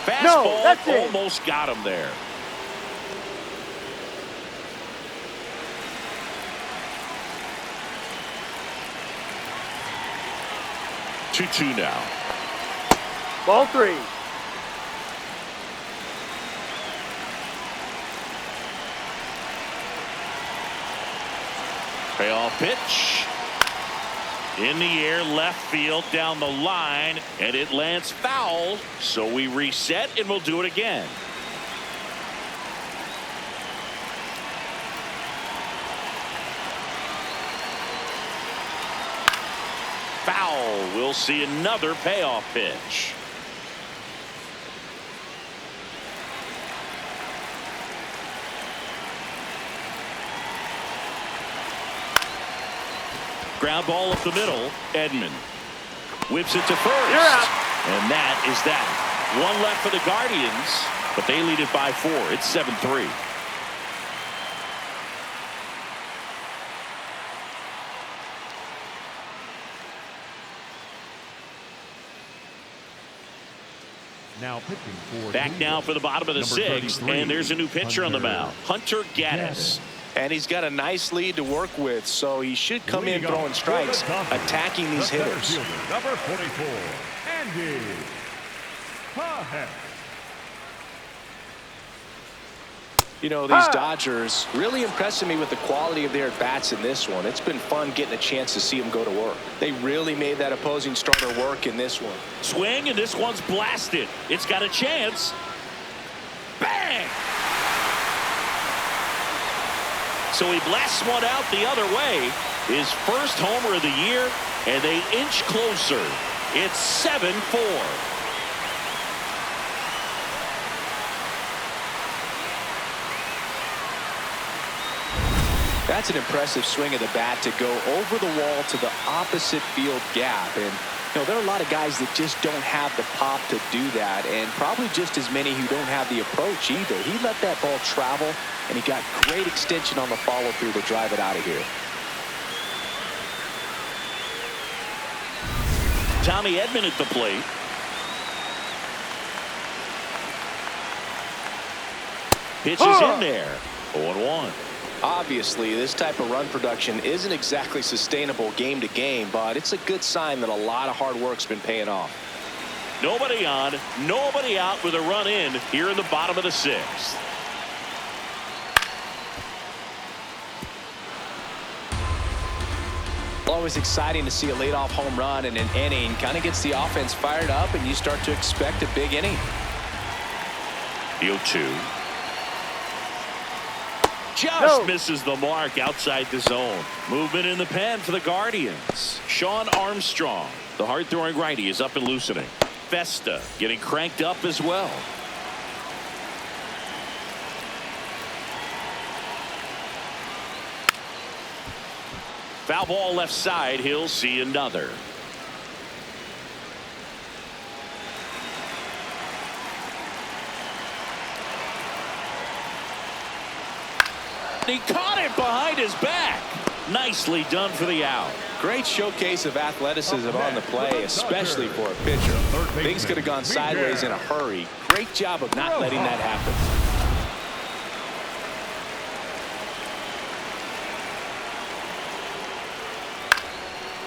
Fastball
that's it.
almost got him there. Two now.
Ball 3.
Payoff pitch. In the air, left field, down the line, and it lands foul. So we reset, and we'll do it again. Foul. We'll see another payoff pitch. Ground ball up the middle. Edman whips it to first.
You're out.
And that is that. One left for the Guardians, but they lead it by 4. It's 7-3.
Now pitching for
Back now for the bottom of the
Number
6th,
33,
and there's a new pitcher on the mound. Hunter Gaddis.
And he's got a nice lead to work with, so he should come in
Leading
throwing
off
strikes,
for the Dodgers,
attacking
the
these
center
hitters.
fielder, number 44, Andy Pahet.
You know, these Dodgers really impressing me with the quality of their at-bats in this one. It's been fun getting a chance to see them go to work. They really made that opposing starter work in this one.
Swing, and this one's blasted. It's got a chance. Bang! So he blasts one out the other way. His first homer of the year, and they inch closer. It's 7-4.
That's an impressive swing of the bat to go over the wall to the opposite field gap. And, you know, there are a lot of guys that just don't have the pop to do that, and probably just as many who don't have the approach either. He let that ball travel, and he got great extension on the follow-through to drive it out of here.
Tommy Edman at the plate. Pitches in there. 0-1.
Obviously, this type of run production isn't exactly sustainable game to game, but it's a good sign that a lot of hard work's been paying off.
Nobody on, nobody out with a run in here in the bottom of the 6th.
Always exciting to see a leadoff home run in an inning. Kind of gets the offense fired up, and you start to expect a big inning.
The 0-2. Just misses the mark outside the zone. Movement in the pen for the Guardians. Sean Armstrong, the hard-throwing righty, is up and loosening. Festa getting cranked up as well. Foul ball left side. He'll see another. He caught it behind his back. Nicely done for the out.
Great showcase of athleticism on the play, especially for a pitcher. Things could have gone sideways in a hurry. Great job of not letting that happen.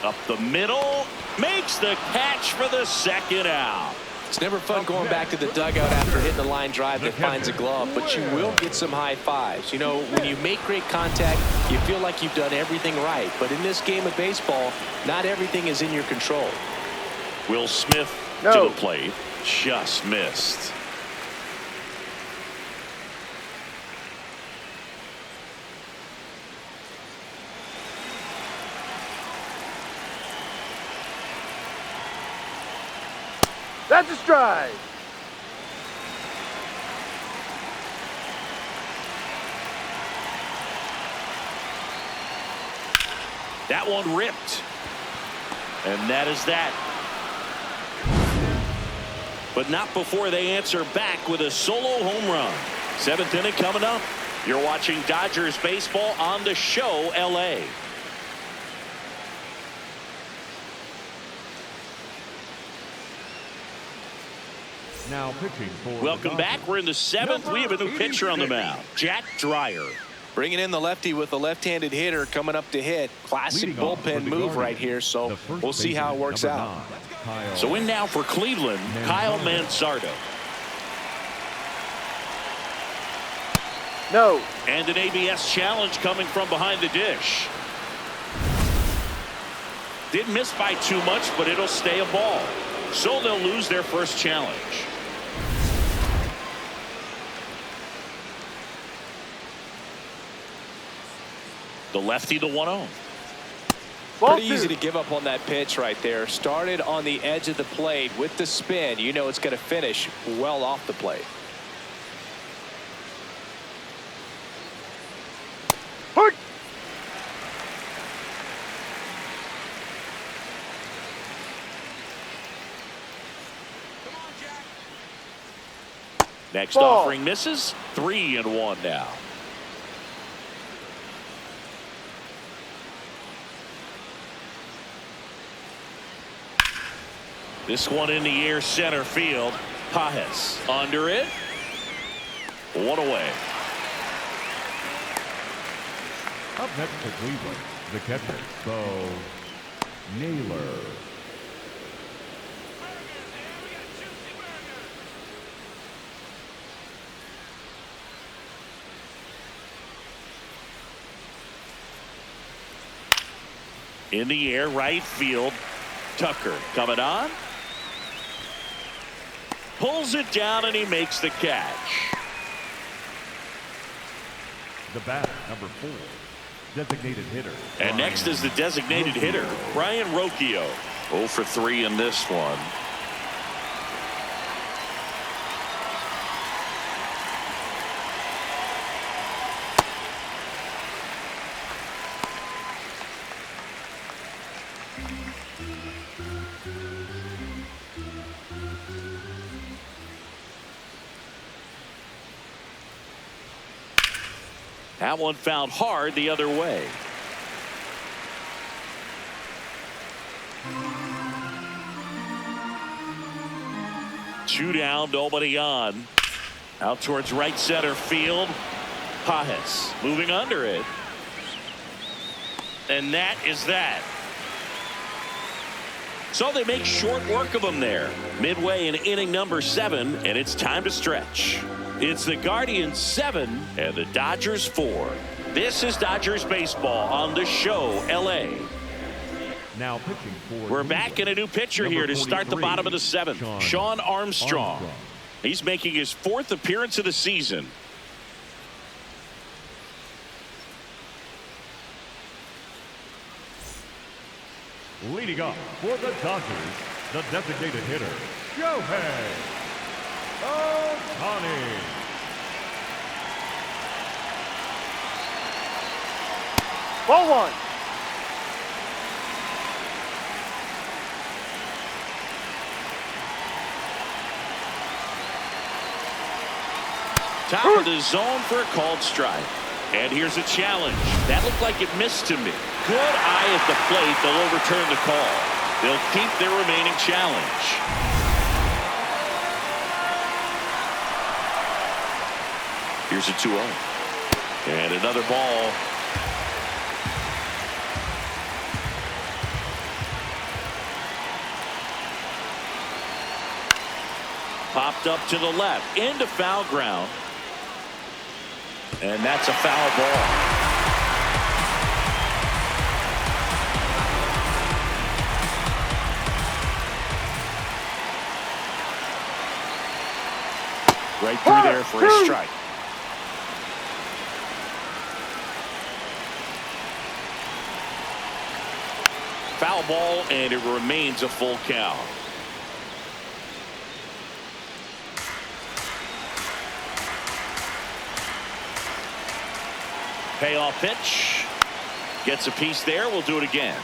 Up the middle. Makes the catch for the second out.
It's never fun going back to the dugout after hitting a line drive that finds a glove, but you will get some high fives. You know, when you make great contact, you feel like you've done everything right. But in this game of baseball, not everything is in your control.
Will Smith to the plate. Just missed.
That's a strike.
That one ripped. And that is that. But not before they answer back with a solo home run. 7th inning coming up. You're watching Dodgers baseball on the show, LA.
Now pitching for
Welcome back. We're in the 7th. We have a new pitcher on the mound, Jack Dreyer.
Bringing in the lefty with a left-handed hitter coming up to hit. Classic bullpen move right here, so we'll see how it works out.
So in now for Cleveland, Kyle Mansardo.
No.
And an ABS challenge coming from behind the dish. Didn't miss by too much, but it'll stay a ball. So they'll lose their first challenge. The lefty, the 1-0.
Pretty easy to give up on that pitch right there. Started on the edge of the plate with the spin. You know it's going to finish well off the plate.
Next offering misses. 3-1 now. This one in the air, center field. Pajes under it. One away.
Up next for Cleveland, the catcher, Bo Naylor.
In the air, right field. Tucker coming on. Pulls it down and he makes the catch.
The bat, number 4, designated hitter.
And next is the designated hitter, Brian Rocchio. 0 for 3 in this one. That one found hard the other way. Two down, nobody on. Out towards right center field. Pajes moving under it. And that is that. So they make short work of them there. Midway in inning number 7, and it's time to stretch. It's the Guardians 7 and the Dodgers 4. This is Dodgers baseball on the show, LA.
Now pitching for
We're back in a new pitcher here to start the bottom of the 7th. Shawn Armstrong. He's making his 4th appearance of the season.
Leading up for the Dodgers, the designated hitter, Shohei Ohtani.
Ball 1.
Top of the zone for a called strike. And here's a challenge. That looked like it missed to me. Good eye at the plate. They'll overturn the call. They'll keep their remaining challenge. Here's a 2-0. And another ball. Popped up to the left into foul ground. And that's a foul ball. Right through there for a strike. Foul ball, and it remains a full count. Payoff pitch. Gets a piece there. We'll do it again.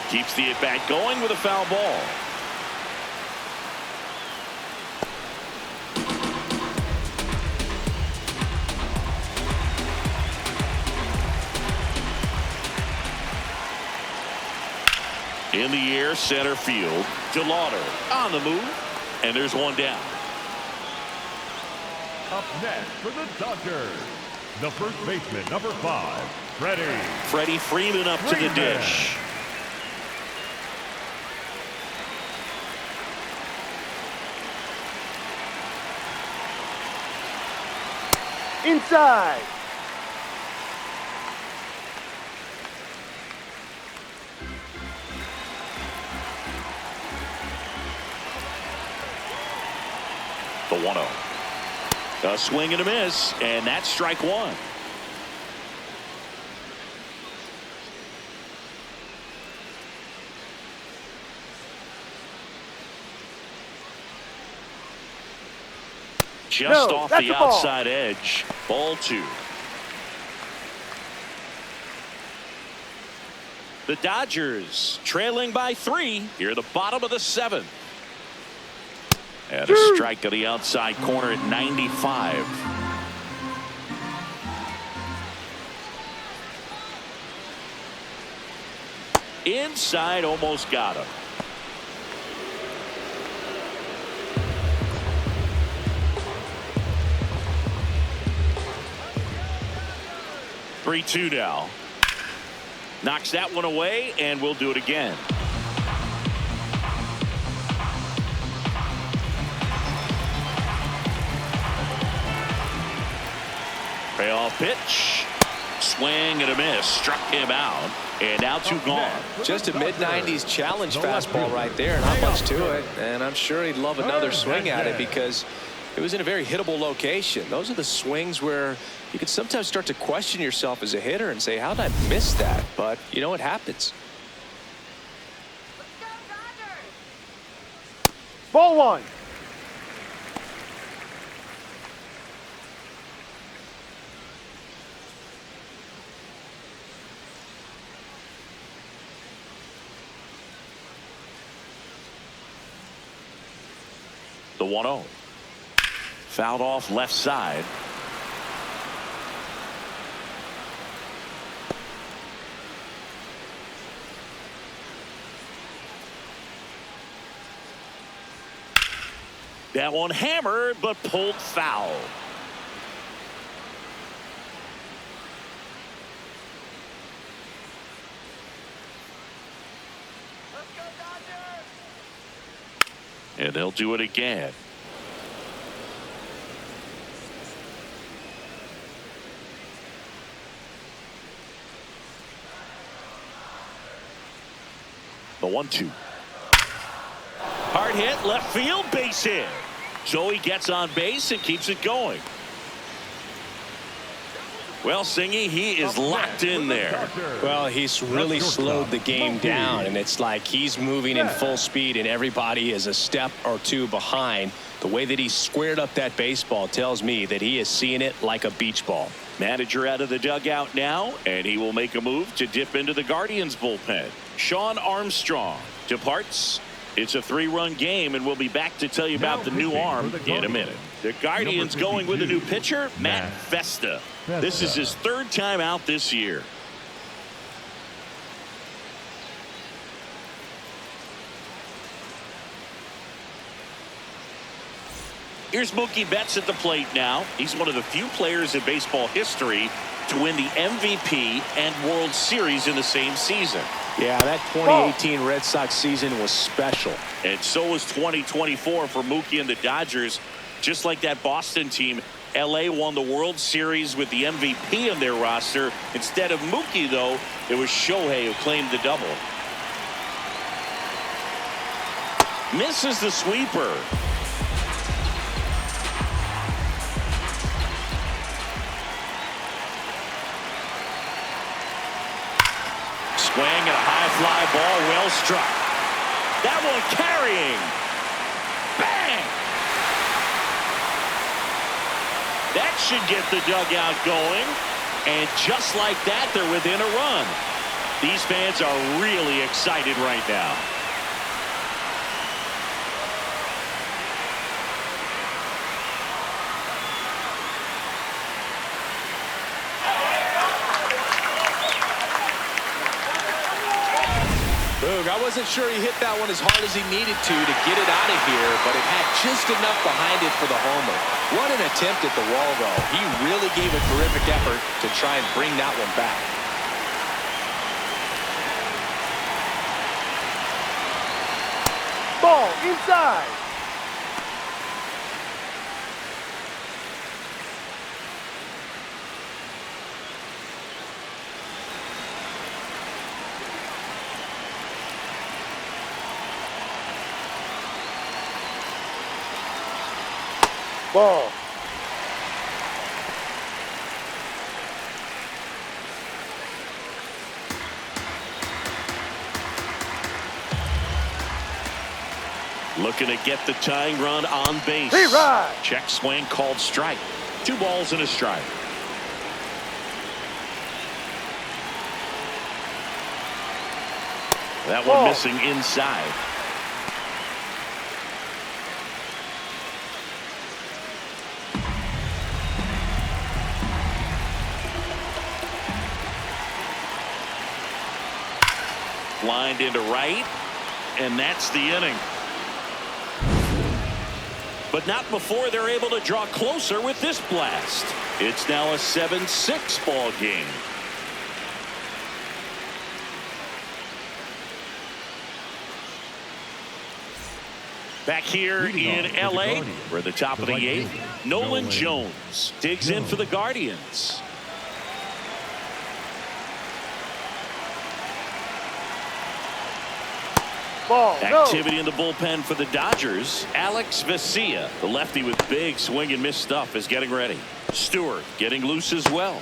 Keeps the at-bat going with a foul ball. In the air, center field. DeLauder on the move, and there's one down.
Up next for the Dodgers, the first baseman, number 5,
Freddie Freeman up to the dish.
Inside.
The 1-0. A swing and a miss, and that's strike one. Just off the outside edge. Ball 2. The Dodgers trailing by 3 here at the bottom of the 7th. And a strike to the outside corner at 95. Inside, almost got him. Three-two now. Knocks that one away, and we'll do it again. Payoff pitch. Swing and a miss. Struck him out. And now 2 gone.
Just a mid-90s challenge fastball right there. Not much to it. And I'm sure he'd love another swing at it because it was in a very hittable location. Those are the swings where you can sometimes start to question yourself as a hitter and say, how did I miss that? But, you know, it happens.
Ball 1.
The 1-0. Fouled off left side. That one hammered, but pulled foul.
Let's go, Dodgers!
And they'll do it again. The 1-2. Hard hit, left field, base hit. So he gets on base and keeps it going. Well, Singy, he is locked in there.
Well, he's really slowed the game down, and it's like he's moving in full speed, and everybody is a step or 2 behind. The way that he squared up that baseball tells me that he is seeing it like a beach ball.
Manager out of the dugout now, and he will make a move to dip into the Guardians bullpen. Sean Armstrong departs. It's a 3-run game, and we'll be back to tell you about the new arm in a minute. The Guardians going with a new pitcher, Matt Festa. This is his 3rd time out this year. Here's Mookie Betts at the plate now. He's one of the few players in baseball history to win the MVP and World Series in the same season.
Yeah, that 2018 Red Sox season was special.
And so was 2024 for Mookie and the Dodgers. Just like that Boston team, LA won the World Series with the MVP in their roster. Instead of Mookie, though, it was Shohei who claimed the double. Misses the sweeper. Swing and a high fly ball, well struck. That one carrying. Bang! That should get the dugout going. And just like that, they're within a run. These fans are really excited right now.
I wasn't sure he hit that one as hard as he needed to get it out of here, but it had just enough behind it for the homer. What an attempt at the wall, though. He really gave a terrific effort to try and bring that one back.
Ball inside. Ball.
Looking to get the tying run on base.
Right.
Check swing called strike. 2 balls and a strike. That one missing inside. Lined into right, and that's the inning. But not before they're able to draw closer with this blast. It's now a 7-6 ball game. Back here in LA, we're at the top of the 8th. Nolan Jones digs in for the Guardians.
Ball.
Activity in the bullpen for the Dodgers. Alex Vesia, the lefty with big swing and miss stuff, is getting ready. Stewart getting loose as well.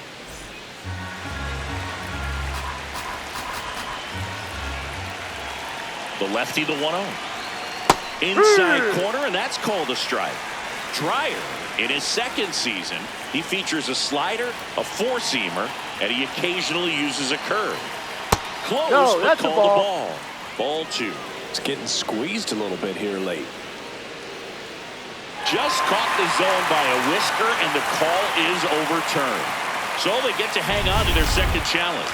The lefty, the 1-0. Inside corner, and that's called a strike. Dreyer, in his 2nd season, he features a slider, a 4-seamer, and he occasionally uses a curve. Close,
No,
but
that's a
called
ball.
the ball. Ball 2.
It's getting squeezed a little bit here late.
Just caught the zone by a whisker, and the call is overturned. So they get to hang on to their 2nd challenge.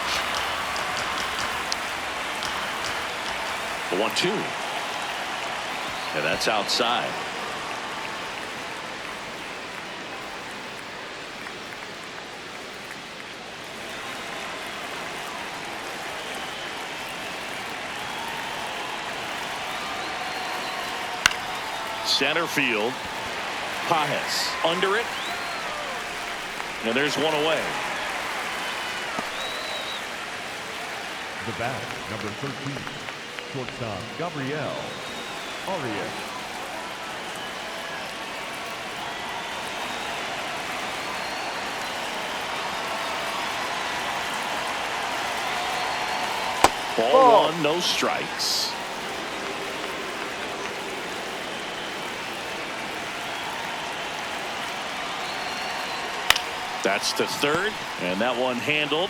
The 1-2. And that's outside. Center field. Pajes under it. And there's one away.
The bat, number 13, shortstop Gabriel Arias.
Ball 1, no strikes. That's to 3rd, and that one handled.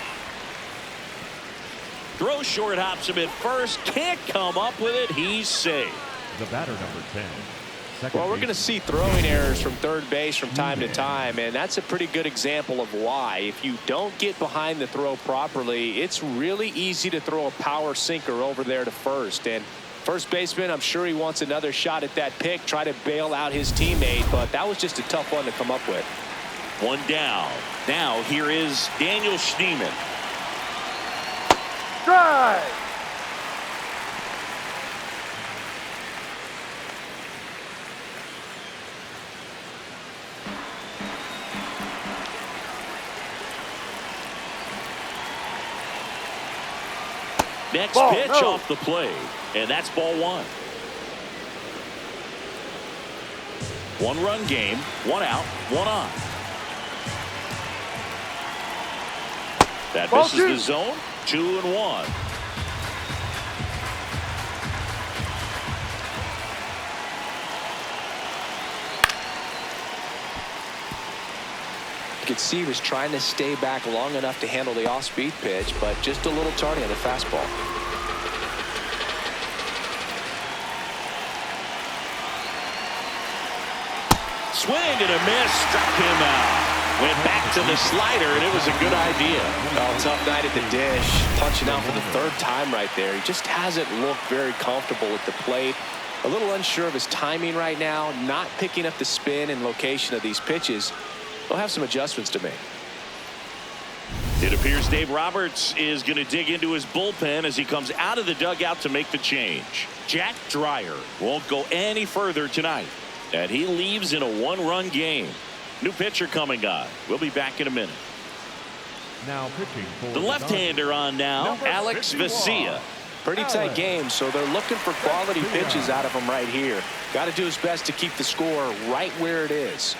Throw short, hops him at first, can't come up with it. He's safe.
The batter, number 10.
Well, we're going to see throwing errors from third base from time to time, and that's a pretty good example of why. If you don't get behind the throw properly, it's really easy to throw a power sinker over there to first. And first baseman, I'm sure he wants another shot at that pick, try to bail out his teammate, but that was just a tough one to come up with.
1 down. Now here is Daniel Schneemann.
Drive.
Next
Ball,
pitch
no.
off the plate, and that's ball 1. 1-run game, 1 out, 1 on. That
Ball
misses the zone. 2-1.
You could see he was trying to stay back long enough to handle the off-speed pitch, but just a little tardy on the fastball.
Swing and a miss. Struck him out. Went back to the slider, and it was a good idea.
Oh, tough night at the dish. Punching out for the 3rd time right there. He just hasn't looked very comfortable at the plate. A little unsure of his timing right now. Not picking up the spin and location of these pitches. They'll have some adjustments to make.
It appears Dave Roberts is going to dig into his bullpen as he comes out of the dugout to make the change. Jack Dreyer won't go any further tonight, and he leaves in a 1-run game. New pitcher coming on. We'll be back in a minute.
Now pitching for
The left-hander on now,
Number
Alex
51.
Vesia.
Pretty tight game, so they're looking for quality pitches out of him right here. Got to do his best to keep the score right where it is.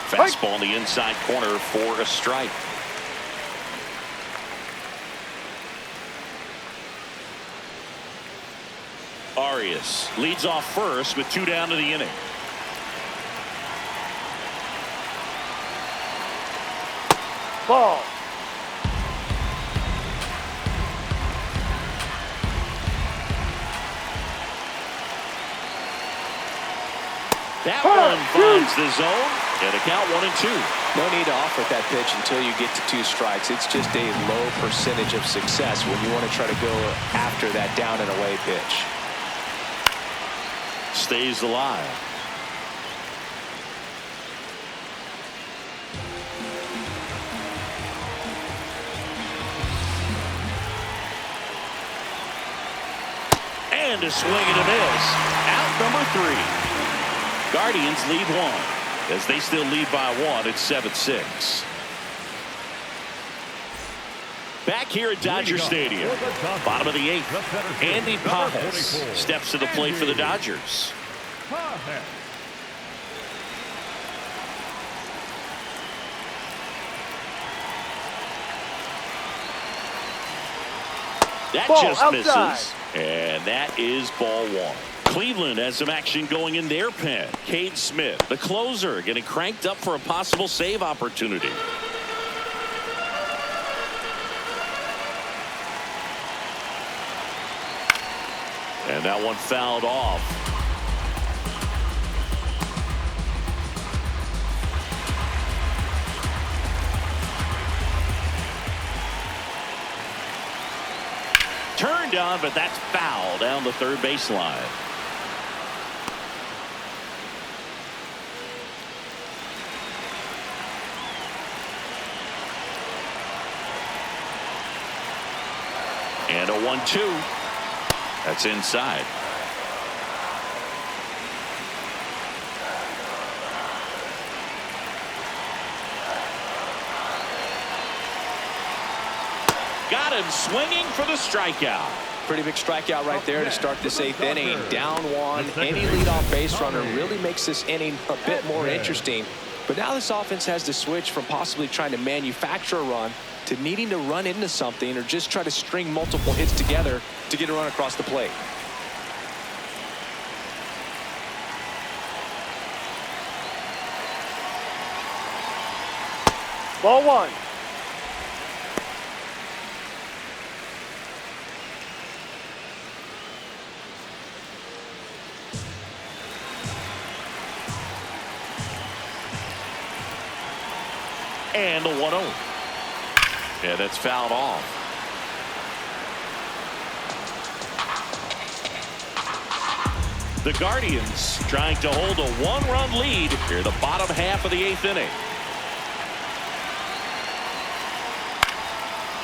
Fastball in the inside corner for a strike. Arias leads off first with 2 down to the inning.
Ball.
That one finds the zone. And a count 1-2.
No need to offer that pitch until you get to 2 strikes. It's just a low percentage of success when you want to try to go after that down and away pitch.
Stays alive. And a swing and a miss. Out number 3. Guardians lead 1 as they still lead by 1 at 7-6. Back here at Dodger Stadium, bottom of the 8th, Andy Pages steps to the plate for the Dodgers. That
Ball
just
outside.
misses, and that is ball 1. Cleveland has some action going in their pen. Cade Smith, the closer, getting cranked up for a possible save opportunity. And that one fouled off. Turned on, but that's foul down the 3rd baseline. And a 1-2. That's inside. Got him swinging for the strikeout.
Pretty big strikeout right there to start this 8th inning. Down 1. Any leadoff base runner really makes this inning a bit more interesting. But now this offense has to switch from possibly trying to manufacture a run to needing to run into something or just try to string multiple hits together to get a run across the plate.
Ball 1.
And the 1-0. Yeah, that's fouled off. The Guardians trying to hold a 1-run lead here, the bottom half of the 8th inning.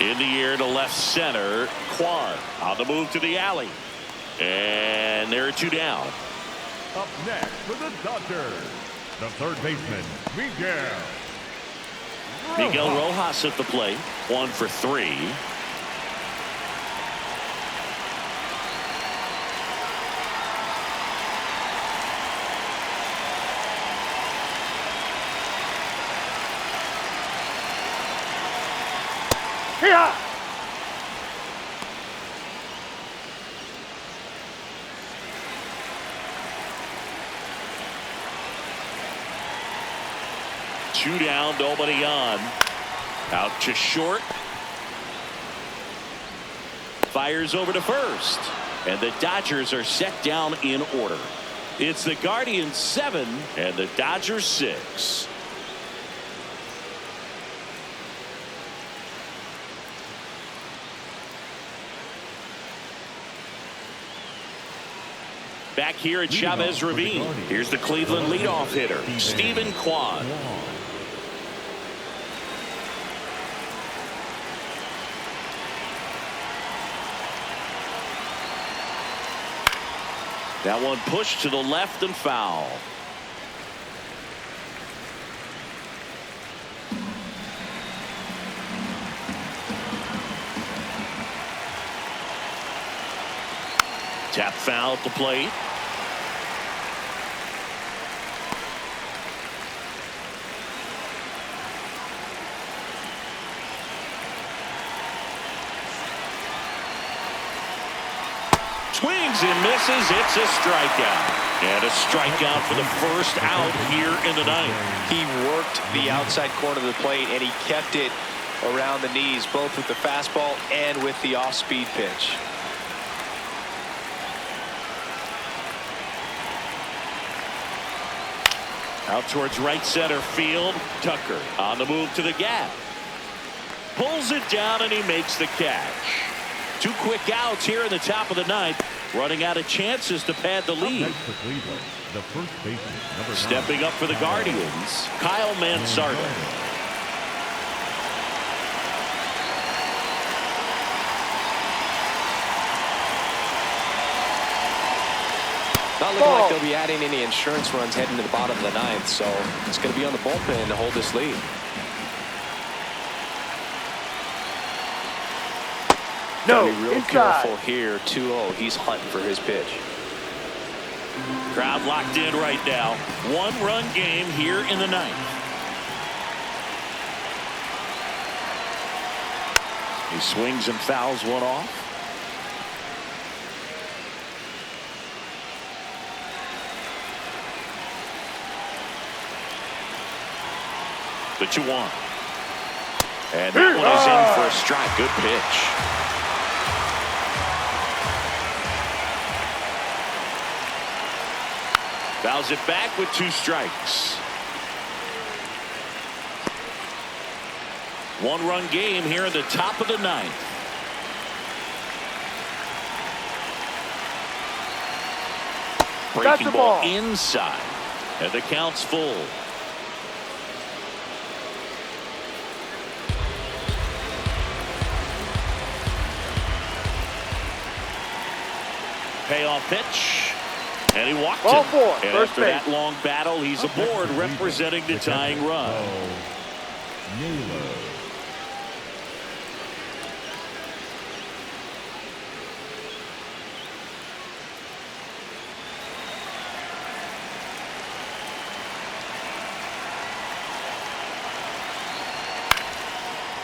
In the air to left center, Kwan on the move to the alley. And there are 2 down.
Up next for the Dodgers, the third baseman,
Miguel Rojas at the plate. 1 for 3.
Here.
2 down, nobody on. Out to short. Fires over to first. And the Dodgers are set down in order. It's the Guardians 7 and the Dodgers 6. Back here at Chavez Ravine, here's the Cleveland leadoff hitter, Stephen Kwan. That one pushed to the left and foul. Tap foul at the plate. Swings and misses. It's a strikeout. And a strikeout for the first out here in the ninth.
He worked the outside corner of the plate, and he kept it around the knees, both with the fastball and with the off-speed pitch.
Out towards right center field. Tucker on the move to the gap. Pulls it down and he makes the catch. 2 quick outs here in the top of the ninth. Running out of chances to pad the lead. Stepping up for the Guardians, Kyle Mansardo.
Not looking like they'll be adding any insurance runs heading to the bottom of the ninth, so it's going to be on the bullpen to hold this lead.
No,
be real
inside.
careful here. 2-0. He's hunting for his pitch.
Crowd locked in right now. 1-run game here in the ninth. He swings and fouls one off. The 2-1. And that one is in for a strike. Good pitch. Fouls it back with 2 strikes. 1-run game here in the top of the ninth. Breaking ball inside. And the count's full. Payoff pitch. And he walked
Ball
him.
4,
And
first
after
base.
that long battle, he's aboard representing the tying run.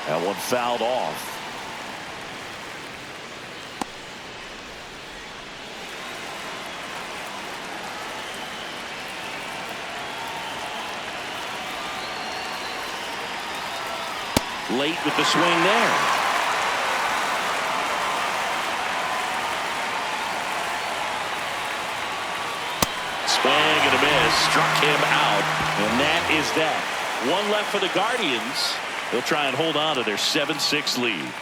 That one fouled off. Late with the swing there. Swing and a miss. Struck him out. And that is that. 1 left for the Guardians. They'll try and hold on to their 7-6 lead.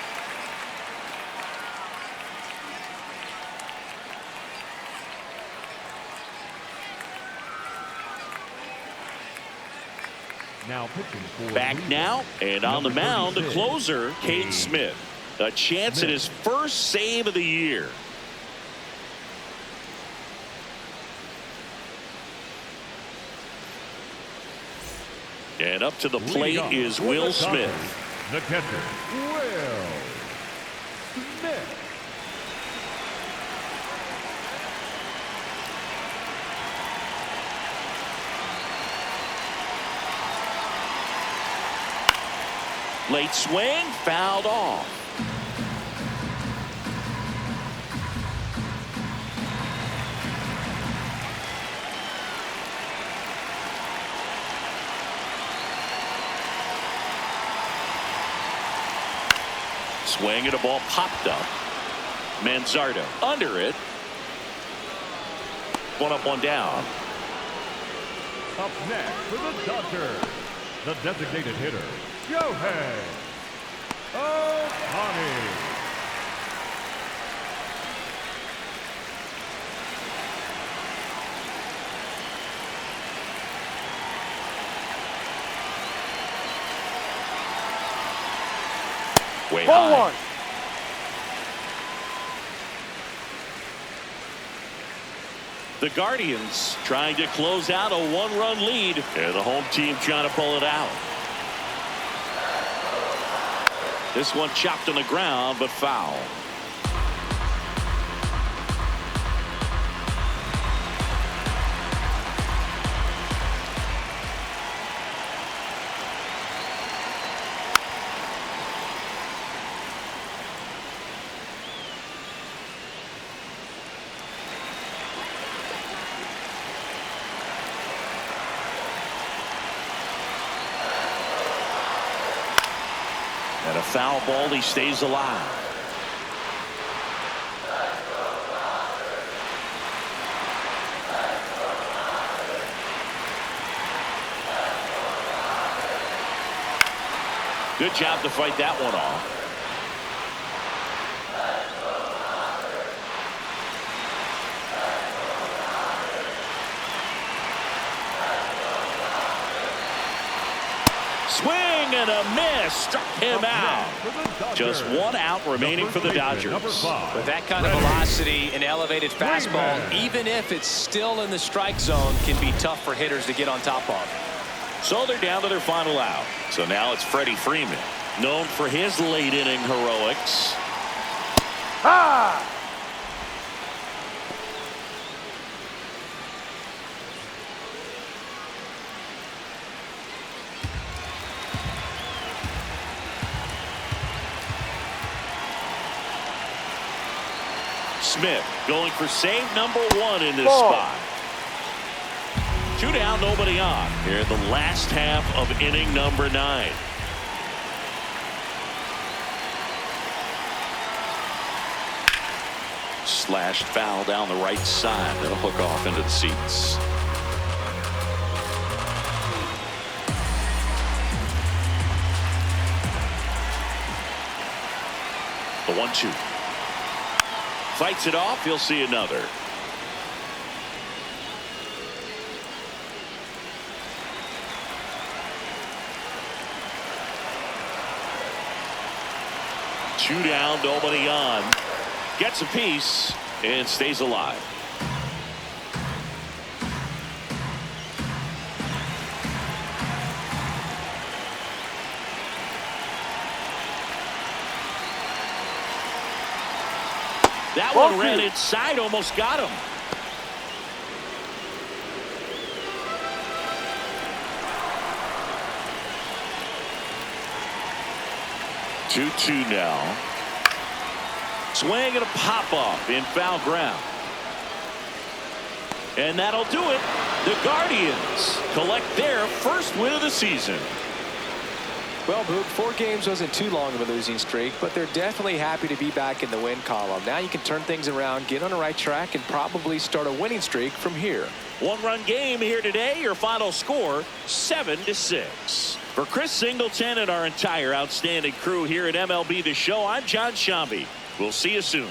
Now pitching for
Back now and on the mound, the closer, Cade Smith. A chance at his first save of the year. And up to the plate
Leading
is
off
Will
with the
Smith.
Dodgers, the catcher, Will Smith.
Late swing, fouled off. Swing and a ball popped up. Manzardo under it. One up, one down.
Up next for the Dodgers, the designated hitter, Shohei Ohtani.
Way
Ball
high.
one.
The Guardians trying to close out a one-run lead, and the home team trying to pull it out. This one chopped on the ground, but foul. And a foul ball, he stays alive. Good job to fight that one off. Swing and a miss, struck him out. Just one out remaining for the Dodgers.
With that kind of velocity and elevated fastball, even if it's still in the strike zone, can be tough for hitters to get on top of.
So they're down to their final out. So now it's Freddie Freeman, known for his late inning heroics.
Ha!
Smith going for save number one in this spot. 2 down, nobody on here in the last half of inning number 9. Slashed foul down the right side. That'll hook off into the seats. The 1-2. Fights it off. You'll see another. Two down, nobody on. Gets a piece and stays alive. That one ran inside, almost got him. Two now. Swing and a pop off in foul ground. And that'll do it. The Guardians collect their first win of the season.
Well, Boog, 4 games wasn't too long of a losing streak, but they're definitely happy to be back in the win column. Now you can turn things around, get on the right track, and probably start a winning streak from here.
1-run game here today. Your final score, 7-6. For Chris Singleton and our entire outstanding crew here at MLB The Show, I'm John Shambi. We'll see you soon.